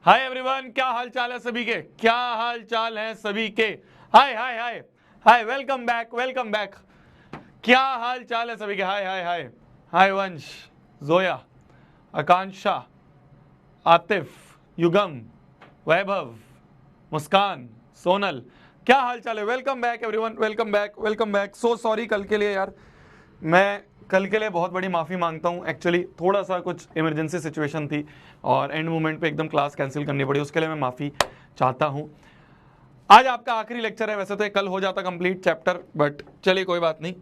Hi everyone, क्या हाल चाल है सभी के? क्या हाल चाल है सभी के? हाय हाय हाय हाय, वेलकम बैक, वेलकम बैक। क्या हाल चाल है सभी के? हाय हाय हाय हाय वंश, जोया, आकांक्षा, आतिफ, युगम, वैभव, मुस्कान, सोनल, क्या हाल चाल है? Welcome back everyone, welcome back, welcome back. So sorry कल के लिए यार, मैं कल के लिए बहुत बड़ी माफ़ी मांगता हूँ। एक्चुअली थोड़ा सा कुछ इमरजेंसी सिचुएशन थी और एंड मोमेंट पे एकदम क्लास कैंसिल करनी पड़ी, उसके लिए मैं माफ़ी चाहता हूँ। आज आपका आखिरी लेक्चर है, वैसे तो कल हो जाता कंप्लीट चैप्टर, बट चलिए कोई बात नहीं।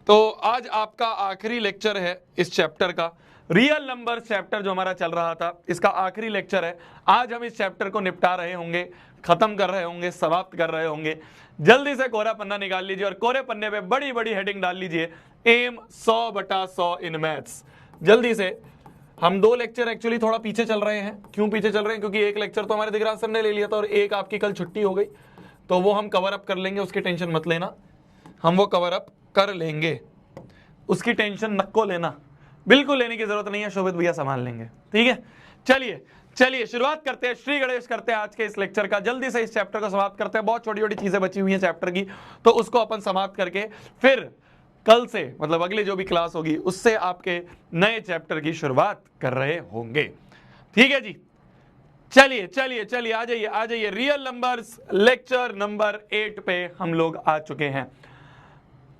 तो आज आपका आखिरी लेक्चर है इस चैप्टर का। रियल नंबर चैप्टर जो हमारा चल रहा था, इसका आखिरी लेक्चर है। आज हम इस चैप्टर को निपटा रहे होंगे, खत्म कर रहे होंगे, समाप्त कर रहे होंगे। जल्दी से कोरा पन्ना निकाल लीजिए और कोरे पन्ने पे बड़ी बड़ी हेडिंग डाल लीजिए, एम 100/100 इन मैथ्स। जल्दी से। हम 2 लेक्चर एक्चुअली थोड़ा पीछे चल रहे हैं। क्यों पीछे चल रहे हैं? क्योंकि एक लेक्चर तो हमारे दिगराज सर ने ले लिया था और एक आपकी कल छुट्टी हो गई, तो वो हम कवर अप कर लेंगे, उसकी टेंशन मत लेना, हम वो कवर अप कर लेंगे, उसकी टेंशन नको लेना, बिल्कुल लेने की जरूरत नहीं है, शोभित भैया संभाल लेंगे। ठीक है, चलिए चलिए शुरुआत करते हैं, श्री गणेश करते हैं आज के इस लेक्चर का। जल्दी से इस चैप्टर को समाप्त करते हैं। बहुत छोटी छोटी चीजें बची हुई हैं चैप्टर की, तो उसको अपन समाप्त करके फिर कल से, मतलब अगली जो भी क्लास होगी उससे आपके नए चैप्टर की शुरुआत कर रहे होंगे। ठीक है जी, चलिए चलिए चलिए, आ जाइए आ जाइए। रियल नंबर्स लेक्चर नंबर 8 पे हम लोग आ चुके हैं।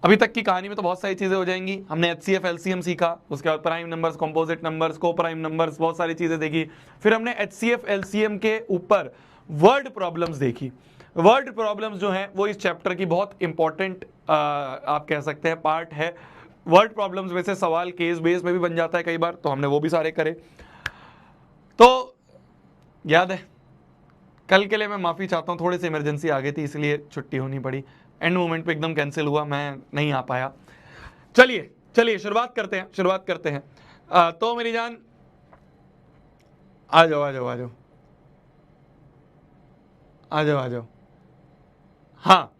अभी तक की कहानी में तो बहुत सारी चीजें हो जाएंगी। हमने HCF LCM सीखा, उसके बाद प्राइम नंबर्स, कंपोजिट नंबर्स, को प्राइम नंबर्स, बहुत सारी चीजें देखी। फिर हमने HCF LCM के ऊपर वर्ड प्रॉब्लम्स देखी। वर्ड प्रॉब्लम्स जो हैं वो इस चैप्टर की बहुत इंपॉर्टेंट आप कह सकते हैं पार्ट है। वर्ड प्रॉब्लम्स में से सवाल केस बेस में भी बन जाता है कई बार, तो हमने वो भी सारे करे। तो याद है, कल के लिए मैं माफ़ी चाहता हूँ, थोड़ी सी इमरजेंसी आ गई थी इसलिए छुट्टी होनी पड़ी, एंड मोमेंट पे एकदम कैंसिल हुआ, मैं नहीं आ पाया। चलिए चलिए शुरुआत करते हैं, शुरुआत करते हैं। तो मेरी जान, आ जाओ आ जाओ आ जाओ आ जाओ आ जाओ। हाँ,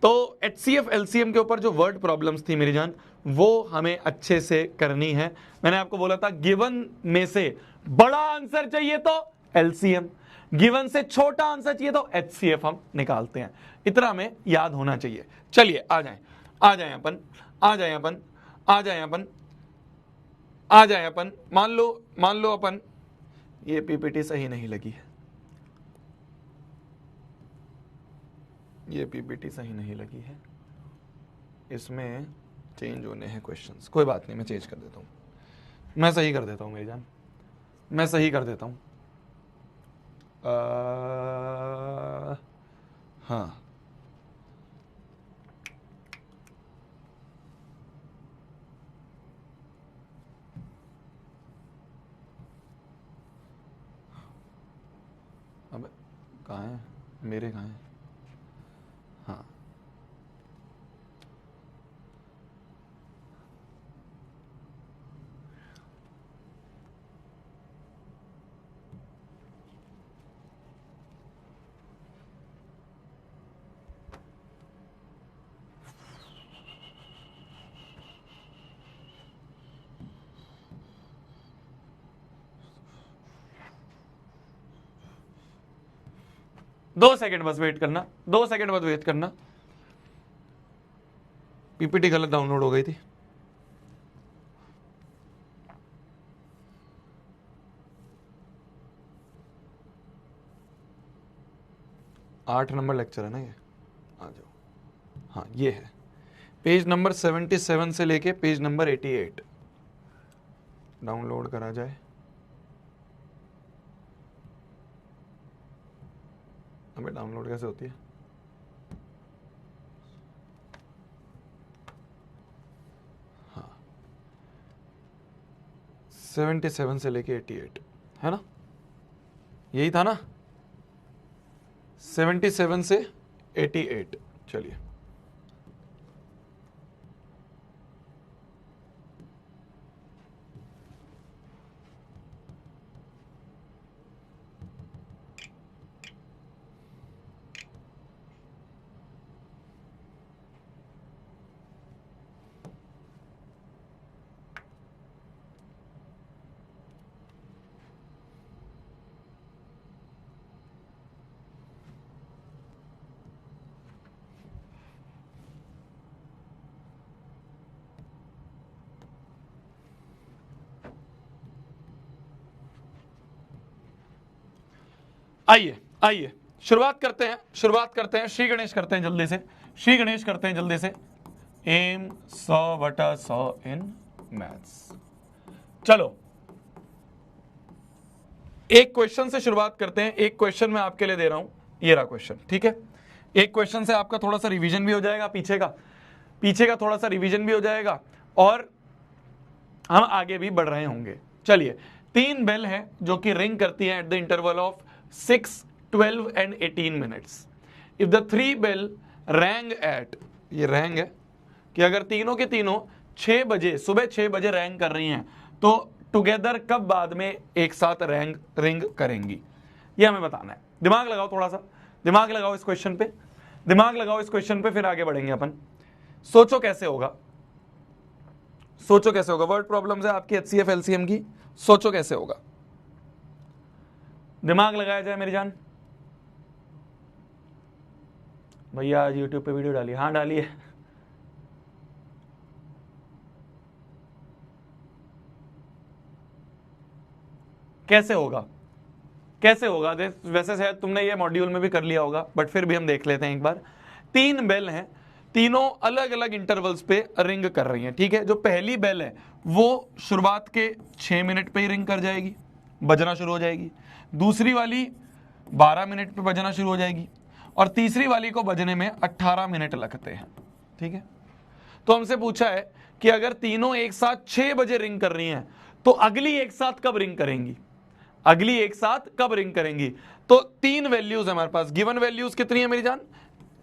तो HCF LCM के ऊपर जो वर्ड प्रॉब्लम्स थी मेरी जान, वो हमें अच्छे से करनी है। मैंने आपको बोला था गिवन में से बड़ा आंसर चाहिए तो LCM, गिवन से छोटा आंसर चाहिए तो HCF हम निकालते हैं। इतना हमें याद होना चाहिए। चलिए आ जाएं, आ जाएं अपन, आ जाएं अपन, आ जाएं अपन, आ जाएं अपन। मान लो अपन, ये PPT सही नहीं लगी है, ये PPT सही नहीं लगी है, इसमें चेंज होने हैं क्वेश्चंस। कोई बात नहीं, मैं चेंज कर देता हूँ, मैं सही कर देता हूँ मेरी जान, मैं सही कर देता हूँ। हाँ, अब कहाँ है मेरे, कहाँ है? हाँ, दो सेकंड बस वेट करना, 2 सेकंड बस वेट करना। PPT गलत डाउनलोड हो गई थी। आठ नंबर लेक्चर है ना ये, आ जाओ। हाँ ये है, पेज नंबर 77 से लेके पेज नंबर 88 डाउनलोड करा जाए। हमें डाउनलोड कैसे होती है? हाँ, 77 से लेके 88 है ना, यही था ना, 77 से 88। चलिए, आइए आइए शुरुआत करते हैं। श्री गणेश करते हैं जल्दी से, श्री गणेश करते हैं जल्दी से। Aim 100/100 in maths. चलो एक क्वेश्चन से शुरुआत करते हैं। एक क्वेश्चन मैं आपके लिए दे रहा हूं, ये रहा क्वेश्चन, ठीक है। एक क्वेश्चन से आपका थोड़ा सा रिवीजन भी हो जाएगा, पीछे का थोड़ा सा रिवीजन भी हो जाएगा और हम आगे भी बढ़ रहे होंगे। चलिए 3 बेल है जो कि रिंग करती है at the interval of 6, 12 and 18 minutes. If the 3 bell rang at, ये रैंग है कि अगर तीनों के तीनों 6 बजे, सुबह 6 बजे रैंग कर रही हैं तो टुगेदर कब बाद में एक साथ रिंग करेंगी, ये हमें बताना है। दिमाग लगाओ, थोड़ा सा दिमाग लगाओ इस क्वेश्चन पे, दिमाग लगाओ इस क्वेश्चन पे, फिर आगे बढ़ेंगे अपन। सोचो कैसे होगा, सोचो कैसे होगा। वर्ड प्रॉब्लम्स है आपकी HCF LCM की, सोचो कैसे होगा। दिमाग लगाया जाए मेरी जान। भैया आज YouTube पे वीडियो डाली, हाँ डाली है। कैसे होगा, कैसे होगा? वैसे शायद तुमने ये मॉड्यूल में भी कर लिया होगा, बट फिर भी हम देख लेते हैं एक बार। 3 बेल हैं, तीनों अलग अलग इंटरवल्स पे रिंग कर रही हैं, ठीक है। जो पहली बेल है वो शुरुआत के 6 मिनट पे ही रिंग कर जाएगी, बजना शुरू हो जाएगी। दूसरी वाली 12 मिनट पे बजना शुरू हो जाएगी और तीसरी वाली को बजने में 18 मिनट लगते हैं, ठीक है। तो हमसे पूछा है कि अगर तीनों एक साथ 6 बजे रिंग कर रही हैं तो अगली एक साथ कब रिंग करेंगी, अगली एक साथ कब रिंग करेंगी। तो 3 वैल्यूज है हमारे पास। गिवन वैल्यूज कितनी है मेरी जान?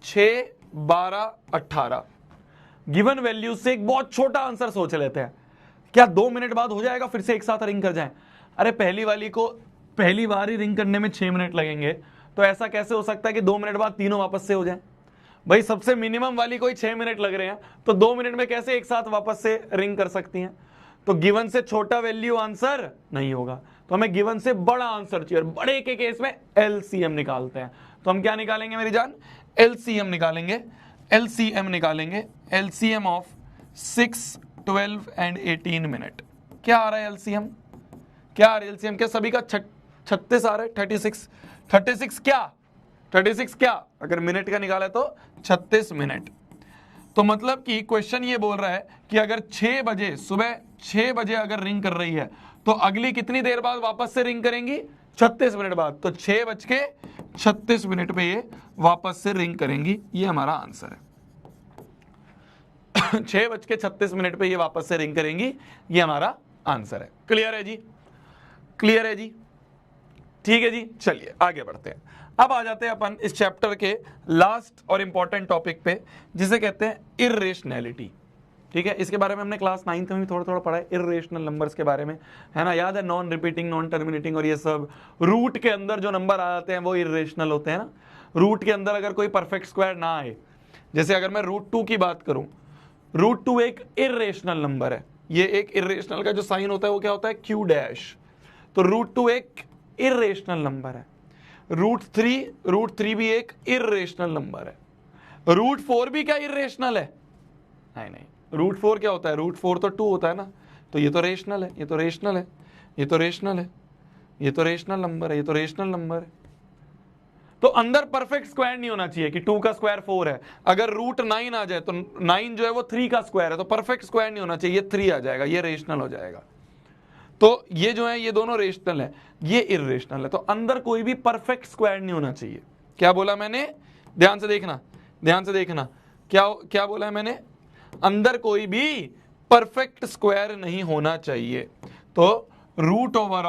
6, 12, 18। गिवन वैल्यूज से एक बहुत छोटा आंसर सोच लेते हैं। क्या 2 मिनट बाद हो जाएगा फिर से एक साथ रिंग कर जाएं? अरे पहली वाली को पहली बार ही रिंग करने में 6 मिनट लगेंगे, तो ऐसा कैसे हो सकता है कि 2 मिनट बाद तीनों वापस से हो जाएं? भाई सबसे मिनिमम वाली को ही 6 मिनट लग रहे हैं, तो 2 मिनट में कैसे एक साथ वापस से रिंग कर सकती हैं? तो गिवन से छोटा वैल्यू आंसर नहीं होगा, तो हमें गिवन से बड़ा आंसर चाहिए। बड़े के केस में LCM निकालते हैं, तो हम क्या निकालेंगे मेरी जान? LCM निकालेंगे। LCM निकालेंगे, LCM ऑफ 6, 12 एंड 18 मिनट। क्या आ रहा है LCM? क्या आ रहा है LCM? क्या सभी का 36 आ रहा है? 36 क्या? 36 क्या? अगर मिनट का निकाला तो 36 मिनट। तो मतलब कि क्वेश्चन ये बोल रहा है कि अगर 6 बजे, सुबह 6 बजे अगर रिंग कर रही है तो अगली कितनी देर बाद वापस से रिंग करेंगी? 36 मिनट बाद। तो 6:36 मिनट पे ये वापस से रिंग करेंगी, ये हमारा आंसर है। 6:36 मिनट पे ये वापस से रिंग करेंगी, ये हमारा आंसर है। क्लियर है जी? क्लियर है जी? ठीक है जी, चलिए आगे बढ़ते हैं। अब आ जाते हैं अपन इस चैप्टर के लास्ट और इंपॉर्टेंट टॉपिक पे, जिसे कहते हैं इर्रेशनैलिटी, ठीक है। इसके बारे में हमने क्लास 9th में भी थोड़ा थोड़ा पढ़ा है, इर्रेशनल नंबर्स के बारे में, है ना? याद है? नॉन रिपीटिंग, नॉन टर्मिनेटिंग और ये सब। रूट के अंदर जो नंबर आ जाते हैं वो इर्रेशनल होते हैं ना। रूट के अंदर अगर कोई परफेक्ट स्क्वायर ना आए, जैसे अगर मैं √2 की बात करूं, √2 एक इर्रेशनल नंबर है। ये एक इर्रेशनल का जो साइन होता है वो क्या होता है? Q'। तो √2 एक इर्रेशनल नंबर है। √3 भी एक इर्रेशनल नंबर है। √4 भी क्या इर्रेशनल है? नहीं, √4 क्या होता है? √4 तो 2 होता है ना। तो ये तो रेशनल है, ये तो रेशनल है, ये तो रेशनल है, ये तो रेशनल नंबर है, ये तो रेशनल नंबर है। तो अंदर परफेक्ट स्क्वायर नहीं होना चाहिए कि 2 का स्क्वायर 4 है। अगर √9 आ जाए तो 9 जो है वो 3 का स्क्वायर है, तो परफेक्ट स्क्वायर नहीं होना चाहिए, ये 3 आ जाएगा, ये रेशनल हो जाएगा। तो ये जो है ये दोनों रेशनल है, ये इर्रेशनल है। तो अंदर कोई भी परफेक्ट स्क्वायर नहीं होना चाहिए। क्या बोला मैंने? ध्यान से देखना, ध्यान से देखना। क्या बोला है मैंने? अंदर कोई भी परफेक्ट स्क्वायर नहीं होना चाहिए। तो root over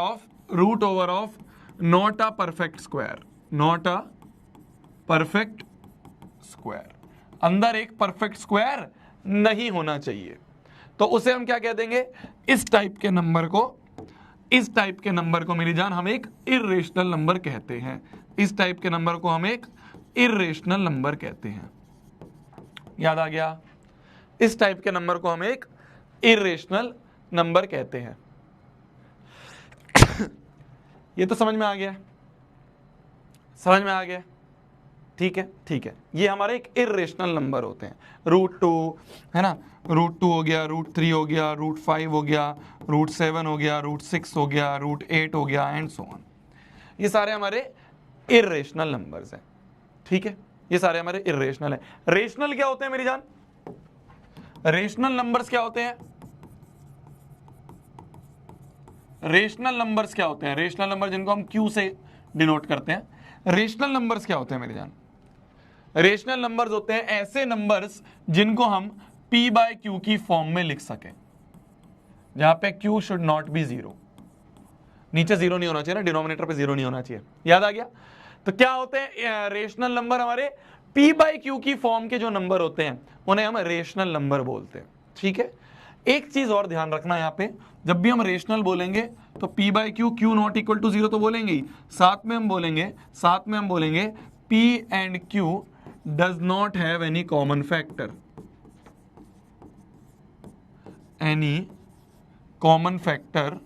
of not a perfect square, not a perfect square. अंदर एक परफेक्ट स्क्वायर नहीं होना चाहिए। तो उसे हम क्या कह देंगे? इस टाइप के नंबर को मेरी जान हम एक इर्रेशनल नंबर कहते हैं। इस टाइप के नंबर को हम एक इर्रेशनल नंबर कहते हैं। याद आ गया? इस टाइप के नंबर को हम एक इर्रेशनल नंबर कहते हैं। ये तो समझ में आ गया? समझ में आ गया? ठीक है, ठीक है। ये हमारे एक इर्रेशनल नंबर होते हैं। √2 है ना, √2 हो गया, √3 हो गया, √5 हो गया, √7 हो गया, √6 हो गया, √8 हो गया एंड सो ऑन। ये सारे हमारे इर्रेशनल नंबर्स हैं, ठीक है, ये सारे हमारे इर्रेशनल हैं। रेशनल क्या होते हैं मेरी जान? रेशनल नंबर्स क्या होते हैं? रेशनल नंबर्स क्या होते हैं? रेशनल नंबर जिनको हम क्यू से डिनोट करते हैं, रेशनल नंबर्स क्या होते हैं मेरी जान? रेशनल नंबर्स होते हैं ऐसे नंबर्स जिनको हम p बाय क्यू की फॉर्म में लिख सकें, जहां पे q should not be zero, नीचे जीरो नहीं होना चाहिए ना, डिनोमिनेटर पे जीरो नहीं होना चाहिए, याद आ गया? तो क्या होते हैं रेशनल नंबर? हमारे p बाय क्यू की फॉर्म के जो नंबर होते हैं उन्हें हम रेशनल नंबर बोलते हैं, ठीक है। एक चीज और ध्यान रखना, यहां पे जब भी हम रेशनल बोलेंगे तो p by q, q not equal to zero तो बोलेंगे ही, साथ में हम बोलेंगे p and q does not have any common factor,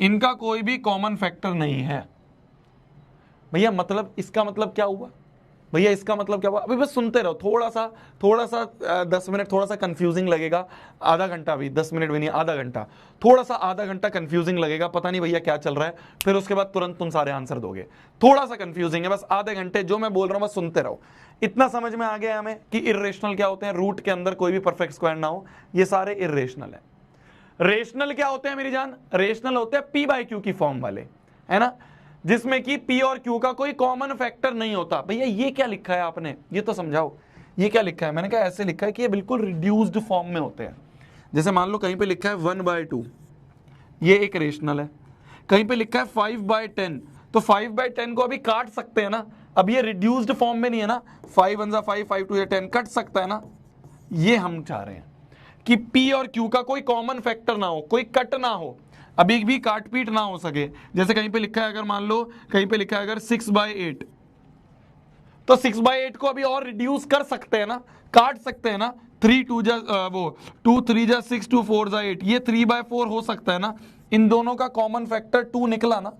इनका कोई भी कॉमन फैक्टर नहीं है। भैया मतलब इसका मतलब क्या हुआ? भैया इसका मतलब क्या हुआ? अभी बस सुनते रहो, थोड़ा सा 10 मिनट थोड़ा सा कंफ्यूजिंग लगेगा, आधा घंटा भी, 10 मिनट भी नहीं, आधा घंटा, थोड़ा सा आधा घंटा कंफ्यूजिंग लगेगा, पता नहीं भैया क्या चल रहा है, फिर उसके बाद तुरंत तुम सारे आंसर दोगे। थोड़ा सा कंफ्यूजिंग है, बस आधे घंटे जो मैं बोल रहा हूं बस सुनते रहो। इतना समझ में आ गया हमें कि इर्रेशनल क्या होते हैं? रूट के अंदर कोई भी परफेक्ट स्क्वायर ना हो, ये सारे इर्रेशनल है। रेशनल क्या होते हैं मेरी जान? रेशनल होते हैं p बाय क्यू की फॉर्म वाले, है ना, जिसमें कि p और q का कोई कॉमन फैक्टर नहीं होता। भैया ये क्या लिखा है आपने, ये तो समझाओ, ये क्या लिखा है? मैंने कहा ऐसे लिखा है कि ये बिल्कुल रिड्यूस्ड फॉर्म में होते हैं। जैसे मान लो कहीं पे लिखा है 1/2, ये एक रेशनल है। कहीं पे लिखा है 5/10, तो 5/10 को अभी काट सकते हैं ना, अब ये रिड्यूस्ड फॉर्म में नहीं है ना, 5 1 5, 5 2 10 कट सकता है ना। ये हम चाह रहे हैं कि p और q का कोई कॉमन फैक्टर ना हो, कोई कट ना हो, अभी भी काट पीट ना हो सके। जैसे कहीं पे लिखा है, अगर मान लो कहीं पे लिखा है अगर 6/8, तो 6/8 को अभी और रिड्यूस कर सकते हैं ना, काट सकते हैं ना, 3 2 जा 2 3 जा 6 2 4 जा 8, ये 3/4 हो सकता है ना। इन दोनों का कॉमन फैक्टर 2 निकला ना,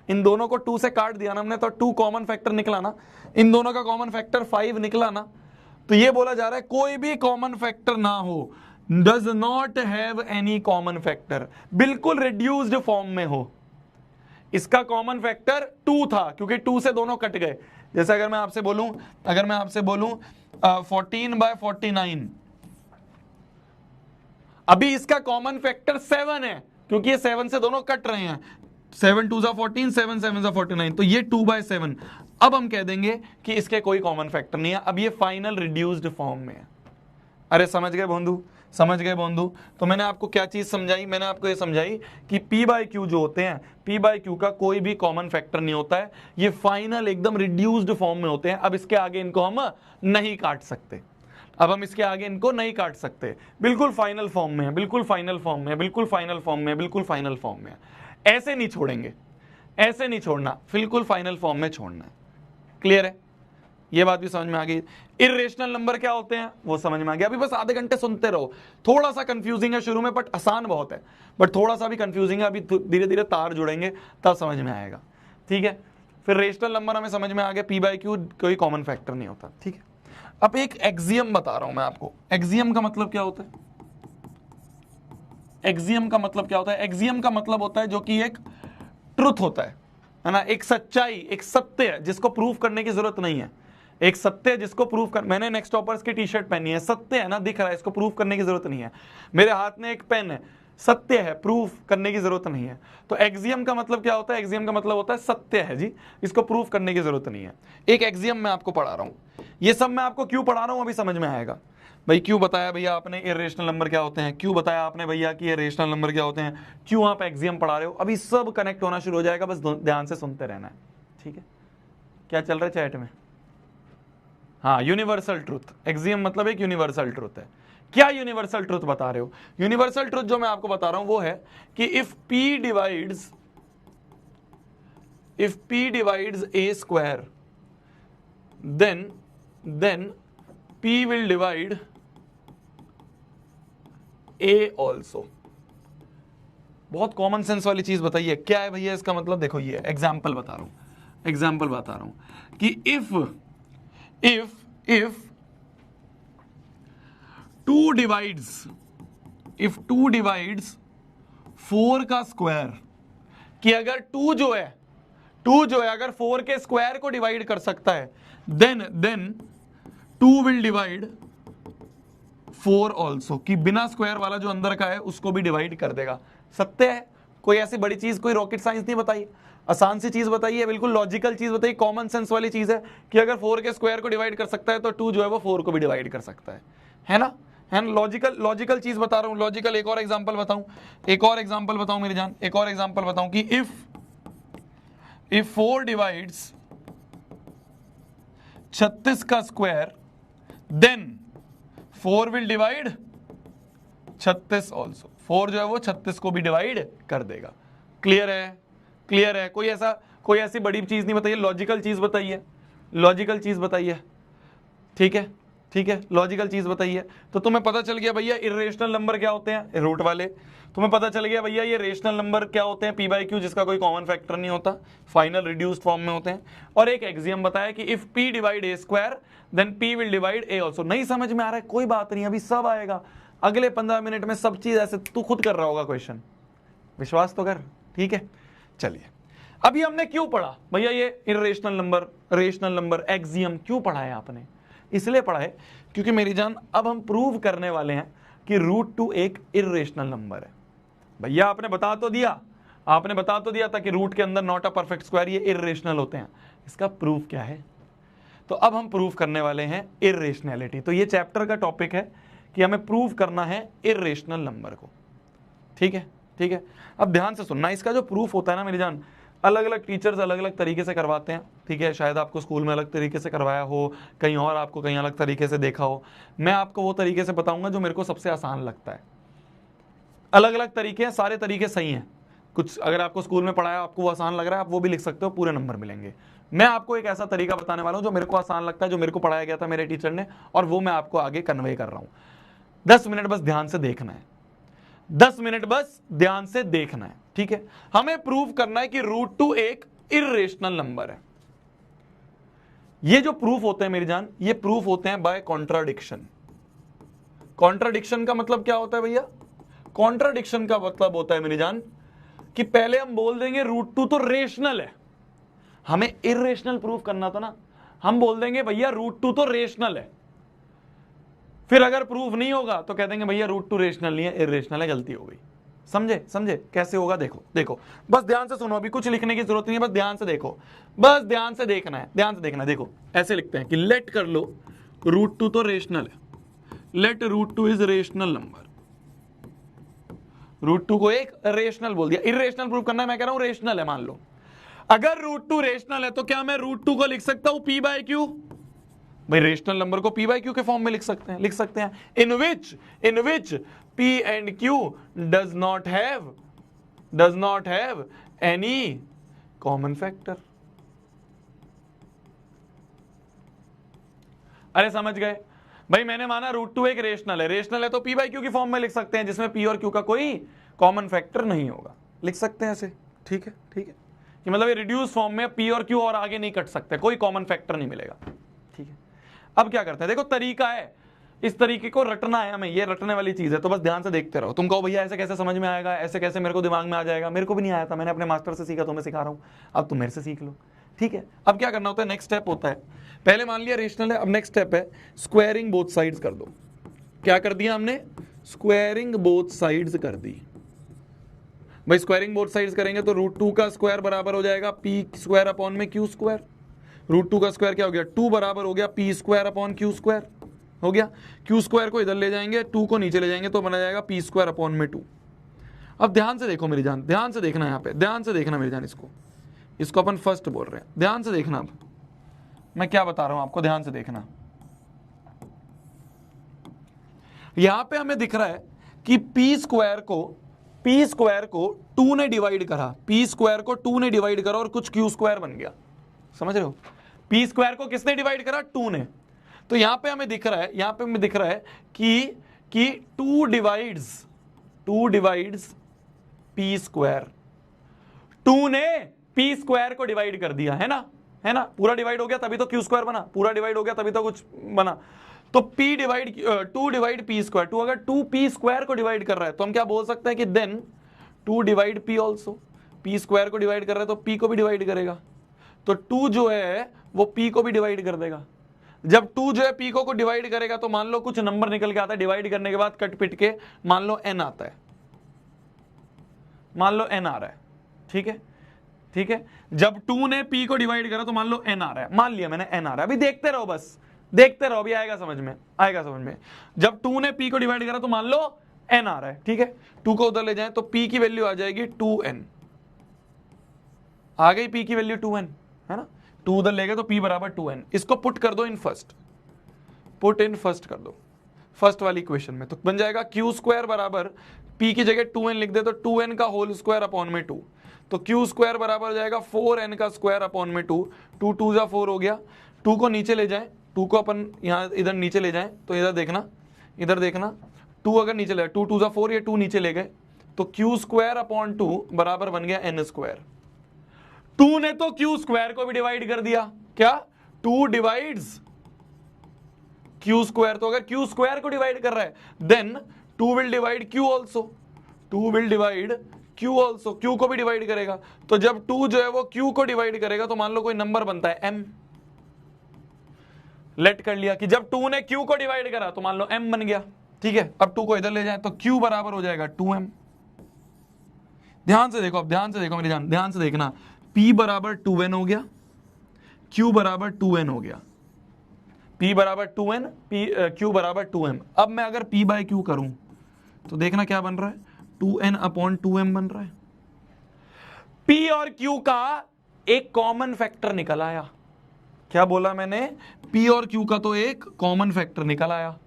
इन दोनों को 2 से काट दिया ना हमने, तो 2 कॉमन फैक्टर निकला ना, इन दोनों का कॉमन फैक्टर 5 निकला ना। तो ये बोला जा रहा है कोई भी कॉमन फैक्टर ना हो, does not have any common factor, बिल्कुल रिड्यूस्ड फॉर्म में हो। इसका कॉमन फैक्टर 2 था क्योंकि 2 से दोनों कट गए। जैसे अगर मैं आपसे बोलूं 14/49, अभी इसका कॉमन फैक्टर 7 है क्योंकि ये 7 से दोनों कट रहे हैं, 7 2 14, 7 7 49, तो ये 2/7। अब हम कह देंगे कि इसके कोई कॉमन फैक्टर नहीं है, अब ये फाइनल रिड्यूस्ड फॉर्म में है। अरे समझ गए बंधु, समझ गए बंधु? तो मैंने आपको क्या चीज समझाई? मैंने आपको ये समझाई कि p बाय क्यू जो होते हैं, p बाय क्यू का कोई भी कॉमन फैक्टर नहीं होता है, ये फाइनल एकदम रिड्यूस्ड फॉर्म में होते हैं। अब इसके आगे इनको हम नहीं काट सकते, अब हम इसके आगे इनको नहीं काट सकते, बिल्कुल फाइनल फॉर्म में है, बिल्कुल फाइनल फॉर्म में, बिल्कुल फाइनल फॉर्म में, बिल्कुल फाइनल फॉर्म में। ऐसे नहीं छोड़ेंगे, ऐसे नहीं छोड़ना, बिल्कुल फाइनल फॉर्म में छोड़ना है। क्लियर है? ये बात भी समझ में आ गई। इर्रेशनल नंबर क्या होते हैं वो समझ में आ गया। अभी बस आधे घंटे सुनते रहो, थोड़ा सा कंफ्यूजिंग है शुरू में बट आसान बहुत है, बट थोड़ा सा भी कंफ्यूजिंग है, अभी धीरे धीरे तार जुड़ेंगे तब समझ में आएगा, ठीक है। फिर रेशनल नंबर हमें समझ में आ गया, p बाय क्यू कोई कॉमन फैक्टर नहीं होता, ठीक है। अब एक एक्सियम बता रहा हूं मैं आपको। एक्सियम का मतलब क्या होता है? एक्सियम का मतलब क्या होता है? एक्सियम का मतलब होता है जो कि एक ट्रुथ होता है ना, एक सच्चाई, एक सत्य है जिसको प्रूफ करने की जरूरत नहीं है, एक सत्य है जिसको प्रूफ कर। मैंने नेक्स्ट टॉपर्स की टी शर्ट पहनी है, सत्य है ना, दिख रहा है, इसको प्रूफ करने की जरूरत नहीं है। मेरे हाथ में एक पेन है, सत्य है, प्रूफ करने की जरूरत नहीं है। तो एक्सियम का मतलब क्या होता है? एक्सियम का मतलब होता है सत्य है जी, इसको प्रूफ करने की जरूरत नहीं है। एक एक्सियम मैं आपको पढ़ा रहा हूं, ये सब मैं आपको क्यों पढ़ा रहा हूं अभी समझ में आएगा। भाई क्यों बताया भैया आपने इर्रेशनल नंबर क्या होते हैं, क्यों बताया आपने भैया कि ये रेशनल नंबर क्या होते हैं, क्यों आप एक्सियम पढ़ा रहे हो, अभी सब कनेक्ट होना शुरू हो जाएगा, बस ध्यान से सुनते रहना है, ठीक है। क्या चल रहा है चैट में? हाँ, यूनिवर्सल ट्रुथ। एक्सियम मतलब एक यूनिवर्सल ट्रुथ है। क्या यूनिवर्सल ट्रुथ बता रहे हो? यूनिवर्सल ट्रुथ जो मैं आपको बता रहा हूं वो है कि if p divides a square then p will divide a also। बहुत कॉमन सेंस वाली चीज बताइए, क्या है भैया इसका मतलब? देखो ये एग्जाम्पल बता रहा हूं कि इफ 2 डिवाइड्स 4 का स्क्वायर कि अगर टू जो है अगर 4 के स्क्वायर को डिवाइड कर सकता है देन 2 विल डिवाइड 4 ऑल्सो, कि बिना स्क्वायर वाला जो अंदर का है उसको भी डिवाइड कर देगा। सत्य है, कोई ऐसी बड़ी चीज, कोई रॉकेट साइंस नहीं बताई, आसान सी चीज बताई है, बिल्कुल लॉजिकल चीज बताई, कॉमन सेंस वाली चीज है कि अगर 4 के स्क्वायर को डिवाइड कर सकता है तो 2 जो है वो 4 को भी डिवाइड कर सकता है ना? लॉजिकल चीज बता रहा हूं, लॉजिकल। एक और एग्जांपल बताऊं मेरी जान, एक और एग्जांपल बताऊं कि इफ 4 डिवाइड्स 36 का square then 4 will divide 36 also, 4 जो है वो 36 को भी डिवाइड कर देगा। क्लियर है? कोई ऐसी बड़ी चीज नहीं बताइए, लॉजिकल चीज बताइए, ठीक है, लॉजिकल चीज बताइए। तो तुम्हें पता चल गया भैया इर्रेशनल नंबर क्या होते हैं, रूट वाले। तुम्हें पता चल गया भैया ये रेशनल नंबर क्या होते हैं, p/q, जिसका कोई कॉमन फैक्टर नहीं होता, फाइनल रिड्यूस्ड फॉर्म में होते हैं। और एक एक्सियम बताया कि if p divide a square then p will divide a also. नहीं समझ में आ रहा है, कोई बात नहीं, अभी सब आएगा अगले 15 मिनट में, सब चीज ऐसे तू खुद कर रहा होगा क्वेश्चन, विश्वास तो कर, ठीक है। चलिए, अभी हमने क्यों पढ़ा भैया ये irrational number, rational number, axiom क्यों पढ़ा है आपने? इसलिए पढ़ा है क्योंकि मेरी जान अब हम प्रूव करने वाले हैं कि √2 एक इर्रेशनल नंबर है। भैया आपने बता तो दिया था कि रूट के अंदर नॉट अ परफेक्ट स्क्वायर ये इर्रेशनल होते हैं। इसका प्रूफ क्या है? तो अब हम प्रूफ करने वाले हैं इर्रेशनैलिटी। तो ये चैप्टर का टॉपिक है कि हमें प्रूव करना है इर्रेशनल नंबर को, ठीक है। अब ध्यान से सुनना, इसका जो प्रूफ होता है ना मेरी जान, अलग अलग टीचर्स अलग अलग तरीके से करवाते हैं, ठीक है। शायद आपको स्कूल में अलग तरीके से करवाया हो, कहीं और आपको कहीं अलग तरीके से देखा हो। मैं आपको वो तरीके से बताऊंगा जो मेरे को सबसे आसान लगता है। अलग अलग तरीके हैं, सारे तरीके सही हैं। कुछ अगर आपको स्कूल में पढ़ाया आपको वो आसान लग रहा है, आप वो भी लिख सकते हो, पूरे नंबर मिलेंगे। मैं आपको एक ऐसा तरीका बताने वाला हूं जो मेरे को आसान लगता है, जो मेरे को पढ़ाया गया था मेरे टीचर ने, और वो मैं आपको आगे कन्वे कर रहा हूं। 10 मिनट बस ध्यान से देखना है, 10 मिनट बस ध्यान से देखना है, ठीक है। हमें प्रूव करना है कि √2 एक इर्रेशनल नंबर है। ये जो प्रूफ होते हैं मेरी जान, ये प्रूफ होते हैं बाय कॉन्ट्राडिक्शन। कॉन्ट्राडिक्शन का मतलब क्या होता है भैया? कॉन्ट्राडिक्शन का मतलब होता है मेरी जान कि पहले हम बोल देंगे √2 तो रेशनल है, हमें इर्रेशनल प्रूफ करना था ना, हम बोल देंगे भैया √2 तो रेशनल है। फिर अगर प्रूफ नहीं होगा तो कह देंगे भैया √2 रेशनल नहीं है, इर्रेशनल है, गलती हो गई। समझे कैसे होगा? देखो बस ध्यान से सुनो, अभी कुछ लिखने की जरूरत नहीं है, बस ध्यान से देखो, बस ध्यान से देखना है। देखो ऐसे लिखते हैं कि लेट कर लो √2 तो रेशनल है, लेट √2 इज रेशनल नंबर। √2 को एक रेशनल बोल दिया, इर्रेशनल प्रूव करना है, मैं कह रहा हूं रेशनल है। मान लो अगर √2 रेशनल है तो क्या मैं √2 को लिख सकता हूं p/q? भाई रेशनल नंबर को p/q के फॉर्म में लिख सकते हैं, इन विच p and q does not have any common factor। अरे समझ गए भाई, मैंने माना √2 एक रेशनल है तो p/q की फॉर्म में लिख सकते हैं, जिसमें p और q का कोई कॉमन फैक्टर नहीं होगा, लिख सकते हैं ऐसे, ठीक है कि मतलब ये रिड्यूस फॉर्म में p और q और आगे नहीं कट सकते, कोई कॉमन फैक्टर नहीं मिलेगा, ठीक है। अब क्या करते हैं, देखो तरीका है, इस तरीके को रटना है हमें, ये रटने वाली चीज है, तो बस ध्यान से देखते रहो। तुम कहो भैया ऐसे कैसे समझ में आएगा, ऐसे कैसे मेरे को दिमाग में आ जाएगा? मेरे को भी नहीं आया था, मैंने अपने मास्टर से सीखा, तुम्हें सिखा रहा हूं, अब तुम मेरे से सीख लो, ठीक है। अब क्या करना होता है, नेक्स्ट स्टेप होता है, पहले मान लिया रेशनल है, अब नेक्स्ट स्टेप है स्क्वायरिंग बोथ साइड्स कर दो। क्या कर दिया हमने? स्क्वायरिंग बोथ साइड्स कर दी। भाई स्क्वायरिंग बोथ साइड्स करेंगे तो √2 का स्क्वायर बराबर हो जाएगा p² अपॉन में q²। √2 का स्क्वायर क्या हो गया? 2 बराबर हो गया p² अपॉन q² हो गया। q² को इधर ले जाएंगे, 2 को नीचे ले जाएंगे तो बना जाएगा p² अपॉन में 2। अब ध्यान से देखो मेरी जान, ध्यान से देखना, यहाँ पे ध्यान से देखना मेरी जान, इसको अपन फर्स्ट बोल रहे हैं, ध्यान से देखना। अब मैं क्या बता रहा हूं आपको, ध्यान से देखना। यहां पे हमें दिख रहा है कि p² को 2 ने डिवाइड करा, p² को 2 ने डिवाइड करा और कुछ q² बन गया, समझ रहे हो? p² को किसने डिवाइड करा? 2 ने। तो यहां पे हमें दिख रहा है कि 2 डिवाइड्स p²। 2 ने p² को डिवाइड कर दिया, है ना? पूरा डिवाइड हो गया तभी तो q² बना, पूरा डिवाइड हो गया तभी तो कुछ बना। तो 2 डिवाइड p², 2 अगर 2 p² को डिवाइड कर रहा है तो हम क्या बोल सकते हैं कि then 2 divide p also. P square को डिवाइड कर रहा है तो पी को भी डिवाइड करेगा, तो 2 जो है वो पी को भी डिवाइड कर देगा। जब 2 जो है पी को डिवाइड करेगा तो मान लो कुछ नंबर निकल के आता है, डिवाइड करने के बाद कट पिट के मान लो n आता है, मान लो n आ रहा है, ठीक है, ठीक है। जब 2 ने p को डिवाइड करा तो मान लो n आ रहा है, मान लिया मैंने n आ रहा है। अभी देखते रहो, बस देखते रहो, अभी आएगा समझ में, आएगा समझ में। जब 2 ने p को डिवाइड करा तो मान लो n आ रहा है, ठीक है। 2 को उधर ले जाएं तो p की वैल्यू आ जाएगी 2n, आ गई p की वैल्यू 2n, है ना। 2 उधर ले गए तो p बराबर 2n। इसको पुट कर दो in first, put in first कर दो फर्स्ट वाली इक्वेशन में, तो बन जाएगा q स्क्वायर बराबर p की जगह 2n लिख दे तो 2n का होल स्क्वायर अपॉन में 2, तो q स्क्वायर बराबर हो जाएगा 4n का स्क्वायर अपॉन में 2, 2 2 जा 4 हो गया। 2 को नीचे ले जाएं, 2 को अपन यहाँ इधर नीचे ले जाएं तो इधर देखना, इधर देखना, 2 अगर नीचे ले, 2 2 जा 4, ये 2 नीचे ले गए तो q स्क्वायर अपॉन 2 बराबर बन गया n स्क्वायर। 2 ने तो q स्क्वायर को भी डिवाइड कर दिया, क्या 2 डिवाइड्स q स्क्वायर, तो अगर q स्क्वायर को डिवाइड कर रहा है then 2 will divide q also, 2 will divide q also, q को भी डिवाइड करेगा। तो जब 2 जो है वो q को डिवाइड करेगा तो मान लो कोई नंबर बनता है m, लेट कर लिया कि जब 2 ने q को डिवाइड करा तो मान लो m बन गया, ठीक है। अब 2 को इधर ले जाए तो q बराबर हो जाएगा 2m। ध्यान से देखो, अब ध्यान से देखो मेरी जान, ध्यान से देखना, p बराबर 2n हो गया, q बराबर 2n हो गया, p बराबर 2n, q बराबर 2m। अब मैं अगर p बाय q करूं तो देखना क्या बन रहा है, 2n अपॉन 2m बन रहा है। p और q का एक कॉमन फैक्टर निकल आया। क्या बोला मैंने, p और q का तो एक कॉमन फैक्टर निकल आया।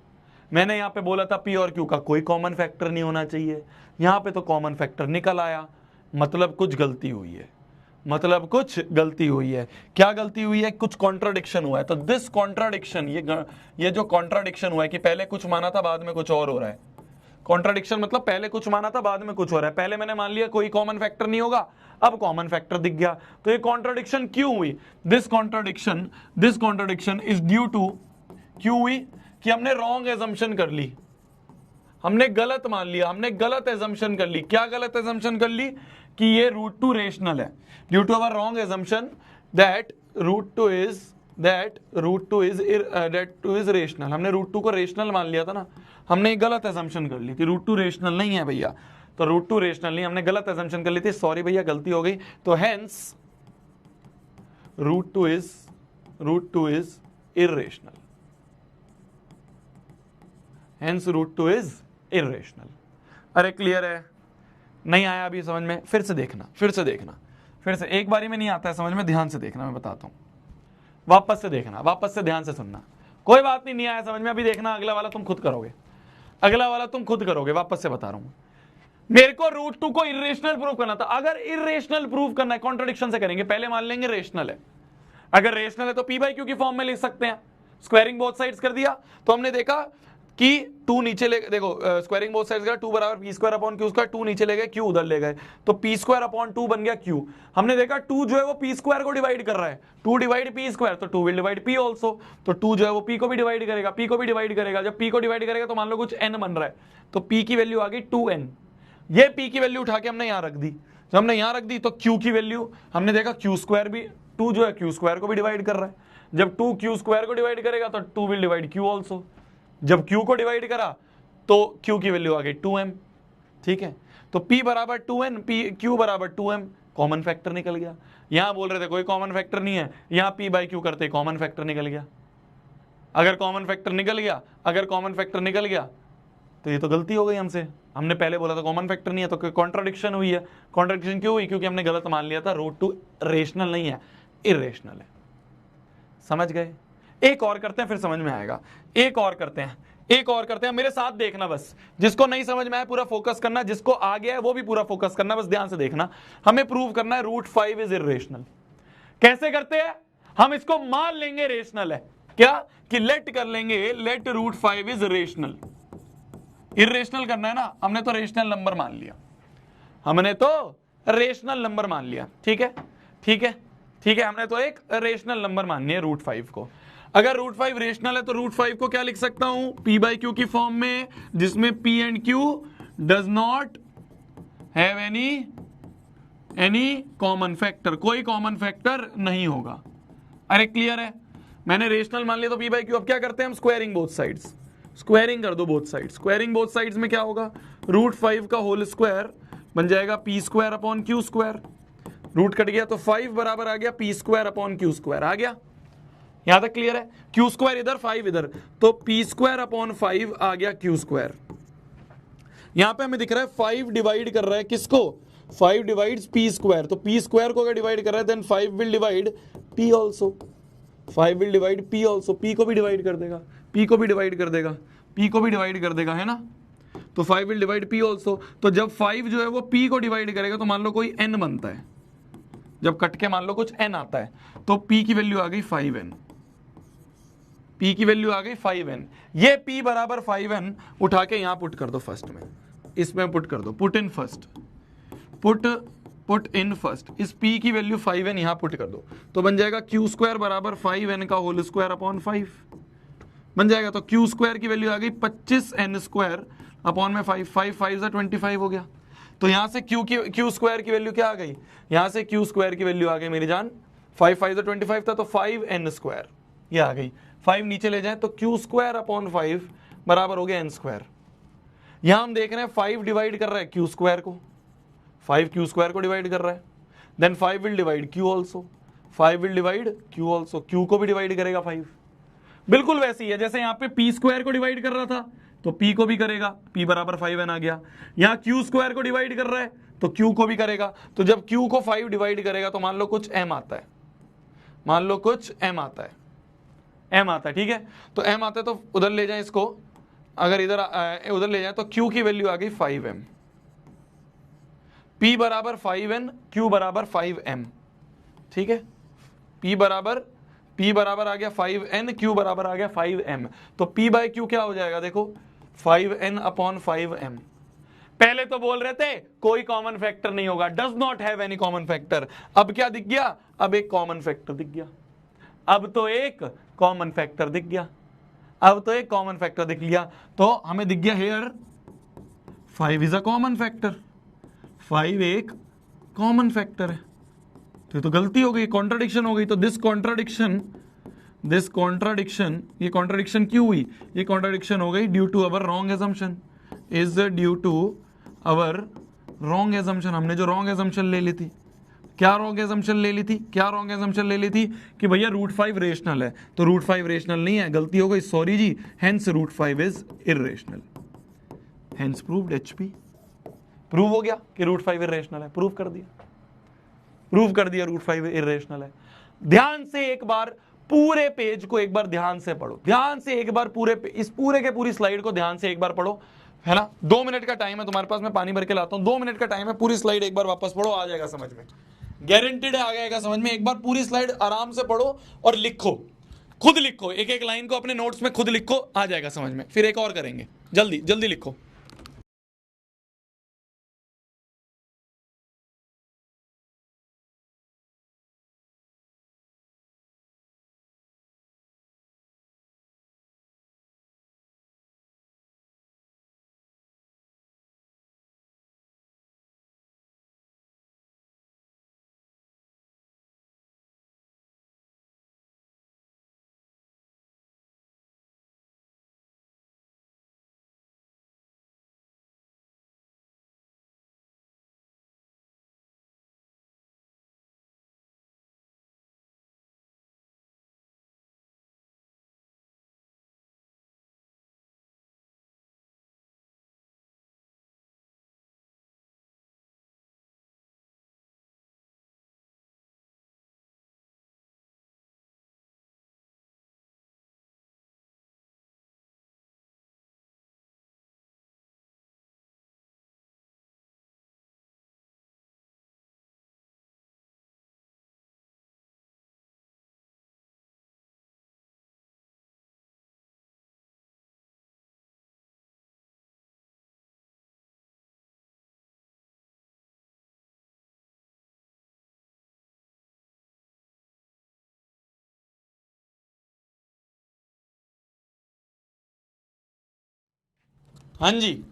मैंने यहां पे बोला था p और q का कोई कॉमन फैक्टर नहीं होना चाहिए, यहां पे तो कॉमन फैक्टर निकल आया, मतलब कुछ गलती हुई है, मतलब कुछ गलती हुई है। क्या गलती हुई है, कुछ कॉन्ट्राडिक्शन हुआ है। तो दिस कॉन्ट्राडिक्शन, ये जो कॉन्ट्राडिक्शन हुआ है कि पहले कुछ माना था बाद में कुछ और हो रहा है। कॉन्ट्राडिक्शन मतलब पहले कुछ माना था बाद में कुछ हो रहा है। पहले मैंने मान लिया कोई कॉमन फैक्टर नहीं होगा, अब कॉमन फैक्टर दिख गया। तो ये कॉन्ट्राडिक्शन क्यों हुई, this contradiction is due to, क्यों हुई कि हमने रॉन्ग एजम्पशन कर ली, हमने गलत मान लिया, हमने गलत एजम्पशन कर ली। क्या गलत एजम्पशन कर ली कि ये रूट टू रेशनल है, due to our wrong assumption that root two is rational. हमने रूट टू को रेशनल मान लिया था ना, हमने एक गलत एजम्पशन कर ली थी, रूट टू रेशनल नहीं है भैया, तो रूट टू रेशनल नहीं, हमने गलत एजम्पशन कर ली थी, सॉरी भैया गलती हो गई। तो hence root two is irrational, hence root two is irrational. अरे क्लियर है, नहीं आया अभी समझ में, फिर से देखना, फिर से, एक बारी में नहीं आता है समझ में, ध्यान से देखना, मैं बताता हूं, वापस से देखना, वापस से ध्यान से सुनना। कोई बात नहीं आया समझ में, अभी देखना, अगला वाला तुम खुद करोगे, वापस से बता रहा हूं। मेरे को रूट टू को इर्रेशनल प्रूव करना था। अगर इर्रेशनल प्रूव करना है कॉन्ट्रडिक्शन से करेंगे, पहले मान लेंगे रेशनल है। अगर रेशनल है तो p बाई क्यू की फॉर्म में लिख सकते हैं, स्क्वायरिंग बोथ साइड्स कर दिया तो हमने देखा कि 2 नीचे ले, देखो स्क्वायरिंग बोथ साइड्स का 2 बराबर p square upon q square, 2 नीचे ले गए, q उधर ले गए, तो p स्क्वायर अपॉन 2 बन गया q। हमने देखा 2 जो है वो p स्क्वायर को डिवाइड कर रहा है, 2 डिवाइड p स्क्वायर, तो 2 विल डिवाइड p ऑल्सो, तो 2 जो है वो p को भी डिवाइड करेगा, p को भी डिवाइड करेगा। जब p को डिवाइड करेगा तो मान लो कुछ n बन रहा है, तो p की वैल्यू आ गई 2n। ये p की वैल्यू उठा के हमने यहां रख दी, जब हमने यहां रख दी तो q की वैल्यू हमने देखा q स्क्वायर भी, 2 जो है q स्क्वायर को भी डिवाइड कर रहा है, जब 2 q स्क्वायर को डिवाइड करेगा तो 2 विल डिवाइड q ऑल्सो, जब q को डिवाइड करा तो q की वैल्यू आ गई 2m, ठीक है। तो p बराबर 2n, q बराबर 2m, कॉमन फैक्टर निकल गया। यहां बोल रहे थे कोई कॉमन फैक्टर नहीं है, यहां p बाई q करते कॉमन फैक्टर निकल गया। अगर कॉमन फैक्टर निकल गया तो ये तो गलती हो गई हमसे, हमने पहले बोला था कॉमन फैक्टर नहीं है, तो कॉन्ट्राडिक्शन हुई है। कॉन्ट्राडिक्शन क्यों हुई, क्योंकि हमने गलत मान लिया था, रूट टू रेशनल नहीं है, इर्रेशनल है। समझ गए। एक और करते हैं फिर समझ में आएगा, एक और करते हैं, मेरे साथ देखना बस, जिसको नहीं समझ में आया पूरा फोकस करना, जिसको आ गया है वो भी पूरा फोकस करना, बस ध्यान से देखना। हमें प्रूव करना है रूट 5 इज इर्रेशनल। कैसे करते हैं, हम इसको मान लेंगे रेशनल है, क्या कि लेट कर लेंगे, let root 5 is rational. Irrational करना है ना, हमने तो रेशनल नंबर मान लिया, ठीक है, हमने तो एक रेशनल नंबर माननी है रूट 5 को। अगर रूट 5 रेशनल है तो रूट 5 को क्या लिख सकता हूं, p बाई क्यू की फॉर्म में, जिसमें p and q does not have any any common factor, कोई कॉमन फैक्टर नहीं होगा। अरे क्लियर है, मैंने रेशनल मान लिया तो पी बाई क्यू। अब क्या करते हैं हम, स्क्वायरिंग बोथ साइड्स, स्क्वायरिंग कर दो both side. Squaring both sides में क्या होगा, √5 का होल स्क्वायर बन जाएगा p square upon q square. Root cut गया तो 5 बराबर आ गया p square upon q square, आ गया। यहां तक क्लियर है, क्यू स्क्वायर इधर 5 इधर, तो पी स्क्वायर अपॉन 5 आ गया क्यू स्क्वायर। यहां पे हमें दिख रहा है 5 डिवाइड कर रहा है किसको, 5 डिवाइड्स पी स्क्वायर, तो पी स्क्वायर को अगर डिवाइड कर रहा है then 5 will divide p also, 5 will divide p also, p को भी डिवाइड कर देगा, पी को भी डिवाइड कर देगा, पी को भी डिवाइड कर देगा, है ना। तो 5 विल डिवाइड पी ऑल्सो, तो जब 5 जो है वो पी को डिवाइड करेगा तो मान लो कोई एन बनता है, जब कट के मान लो कुछ एन आता है, तो पी की वैल्यू आ गई 5n, पी की वैल्यू आ गई 5n। ये p बराबर 5n उठा के यहां पुट कर दो फर्स्ट में, इसमें पुट कर दो, put in first, put in first, इस p की वैल्यू 5n यहां पुट कर दो, तो बन जाएगा क्यू स्क्वायर बराबर 5n का होल स्क्वायर अपॉन 5 बन जाएगा। तो क्यू स्क्वायर की वैल्यू आ गई 25n स्क्वायर अपॉन में 5, 5 5 25 हो गया। तो यहां से क्यू स्क्वायर की वैल्यू क्या आ गई, यहां से क्यू स्क्वायर की वैल्यू आ गई मेरी जान, 5 5 25 था तो 5n स्क्वायर, ये आ गई। 5 नीचे ले जाए तो क्यू स्क्वायर अपॉन 5 बराबर हो गया n स्क्वायर। यहां हम देख रहे हैं 5 डिवाइड कर रहा है क्यू स्क्वायर को, 5 क्यू स्क्वायर को डिवाइड कर रहा है, then 5 will divide q also, 5 will divide q also, q को भी डिवाइड करेगा 5। बिल्कुल वैसे ही है जैसे यहां पे पी स्क्वायर को डिवाइड कर रहा था तो पी को भी करेगा, पी बराबर 5n आ गया। यहां क्यू स्क्वायर को डिवाइड कर रहा है तो क्यू को भी करेगा, तो जब क्यू को 5 डिवाइड करेगा तो मान लो कुछ m आता है, मान लो कुछ m आता है, m आता है, ठीक है। तो m आता है तो उधर ले जाए इसको, अगर इधर उधर ले जाए तो q की वैल्यू आ गई 5m, p बराबर 5n, q बराबर 5m, ठीक है। p बराबर आ गया 5n, q बराबर आ गया 5m, तो p बाय q क्या हो जाएगा देखो, 5n अपॉन 5m। पहले तो बोल रहे थे कोई कॉमन फैक्टर नहीं होगा, does not have any common factor, अब क्या दिख गया, अब एक कॉमन फैक्टर दिख गया, अब तो एक कॉमन फैक्टर दिख गया, अब तो एक कॉमन फैक्टर दिख लिया। तो हमें दिख गया here 5 is a common factor, 5 एक कॉमन फैक्टर है। तो गलती हो गई, कॉन्ट्राडिक्शन हो गई। तो दिस कॉन्ट्राडिक्शन, ये कॉन्ट्राडिक्शन क्यों हुई, ये कॉन्ट्राडिक्शन हो गई due to our wrong assumption, is due to our wrong assumption. हमने जो रॉन्ग एजम्पशन ले ली थी, क्या रॉन्ग एजम्पशन ले ली थी, क्या रॉन्ग एजम्पशन ले ली थी कि भैया √5 रेशनल है, तो √5 रेशनल नहीं है, गलती हो गई, सॉरी जी, hence √5 is irrational, hence proved HP। Prove हो गया कि √5 इर्रेशनल है, प्रूव कर दिया, प्रूव कर दिया √5 इर्रेशनल है। ध्यान से एक बार पूरे पेज को एक बार ध्यान से पढ़ो, ध्यान से एक बार पूरे इस पूरे के पूरी स्लाइड को ध्यान से एक बार पढ़ो, है ना। 2 मिनट का टाइम है तुम्हारे पास, मैं पानी भर के लाता हूं, 2 मिनट का टाइम है, पूरी स्लाइड एक बार वापस पढ़ो, आ जाएगा समझ में, गारंटेड है आ जाएगा समझ में। एक बार पूरी स्लाइड आराम से पढ़ो और लिखो, खुद लिखो, एक एक लाइन को अपने नोट्स में खुद लिखो, आ जाएगा समझ में। फिर एक और करेंगे, जल्दी जल्दी लिखो। हाँ जी,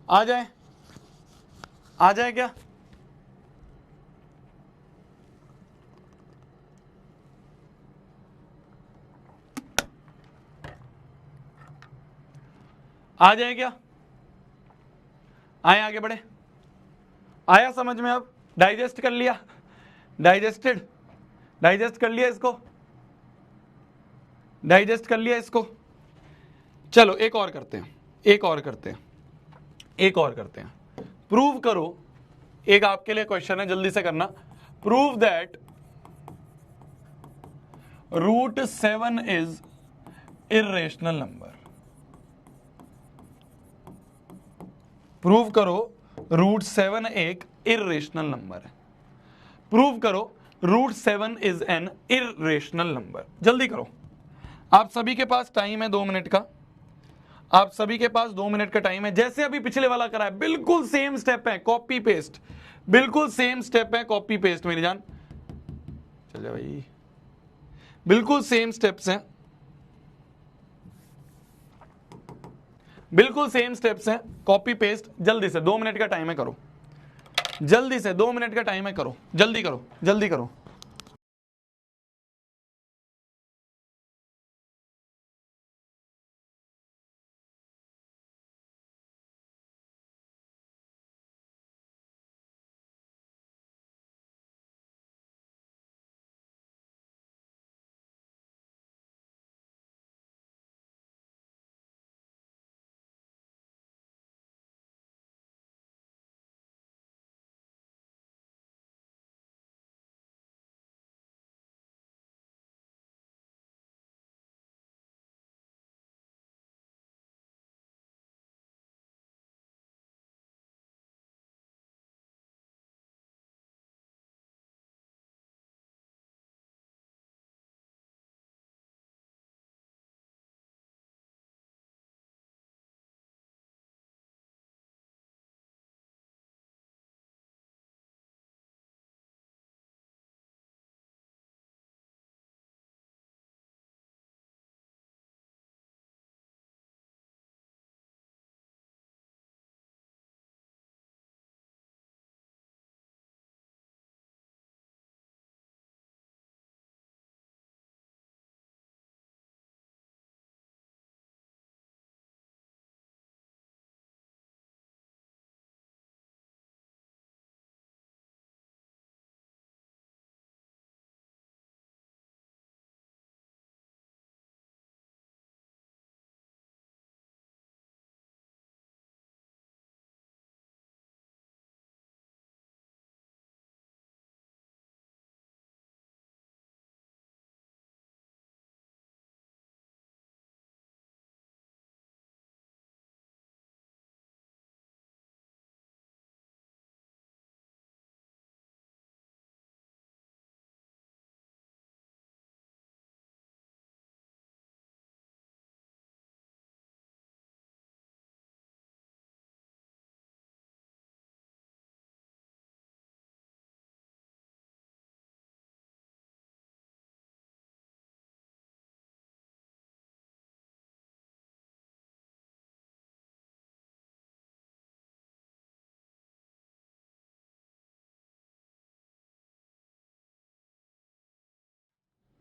आ जाए, आ जाए क्या, आ जाए क्या? आए, आगे बढ़े? आया समझ में? अब डाइजेस्ट कर लिया? डाइजेस्टेड? डाइजेस्ट कर लिया इसको? डाइजेस्ट कर लिया इसको? चलो एक और करते हैं, एक और करते हैं, एक और करते हैं। प्रूव करो, एक आपके लिए क्वेश्चन है, जल्दी से करना। Prove that √7 is irrational number. Prove करो √7 एक इर्रेशनल नंबर है। प्रूव करो √7 इज एन इर्रेशनल नंबर। जल्दी करो, आप सभी के पास टाइम है 2 मिनट का। आप सभी के पास 2 मिनट का टाइम है। जैसे अभी पिछले वाला करा है, बिल्कुल सेम स्टेप है, कॉपी पेस्ट, बिल्कुल सेम स्टेप है, कॉपी पेस्ट। मेरी जान चल जा भाई, बिल्कुल सेम स्टेप्स हैं, बिल्कुल सेम स्टेप्स हैं, कॉपी पेस्ट। जल्दी से 2 मिनट का टाइम है, करो जल्दी से, 2 मिनट का टाइम है, करो जल्दी, करो जल्दी करो।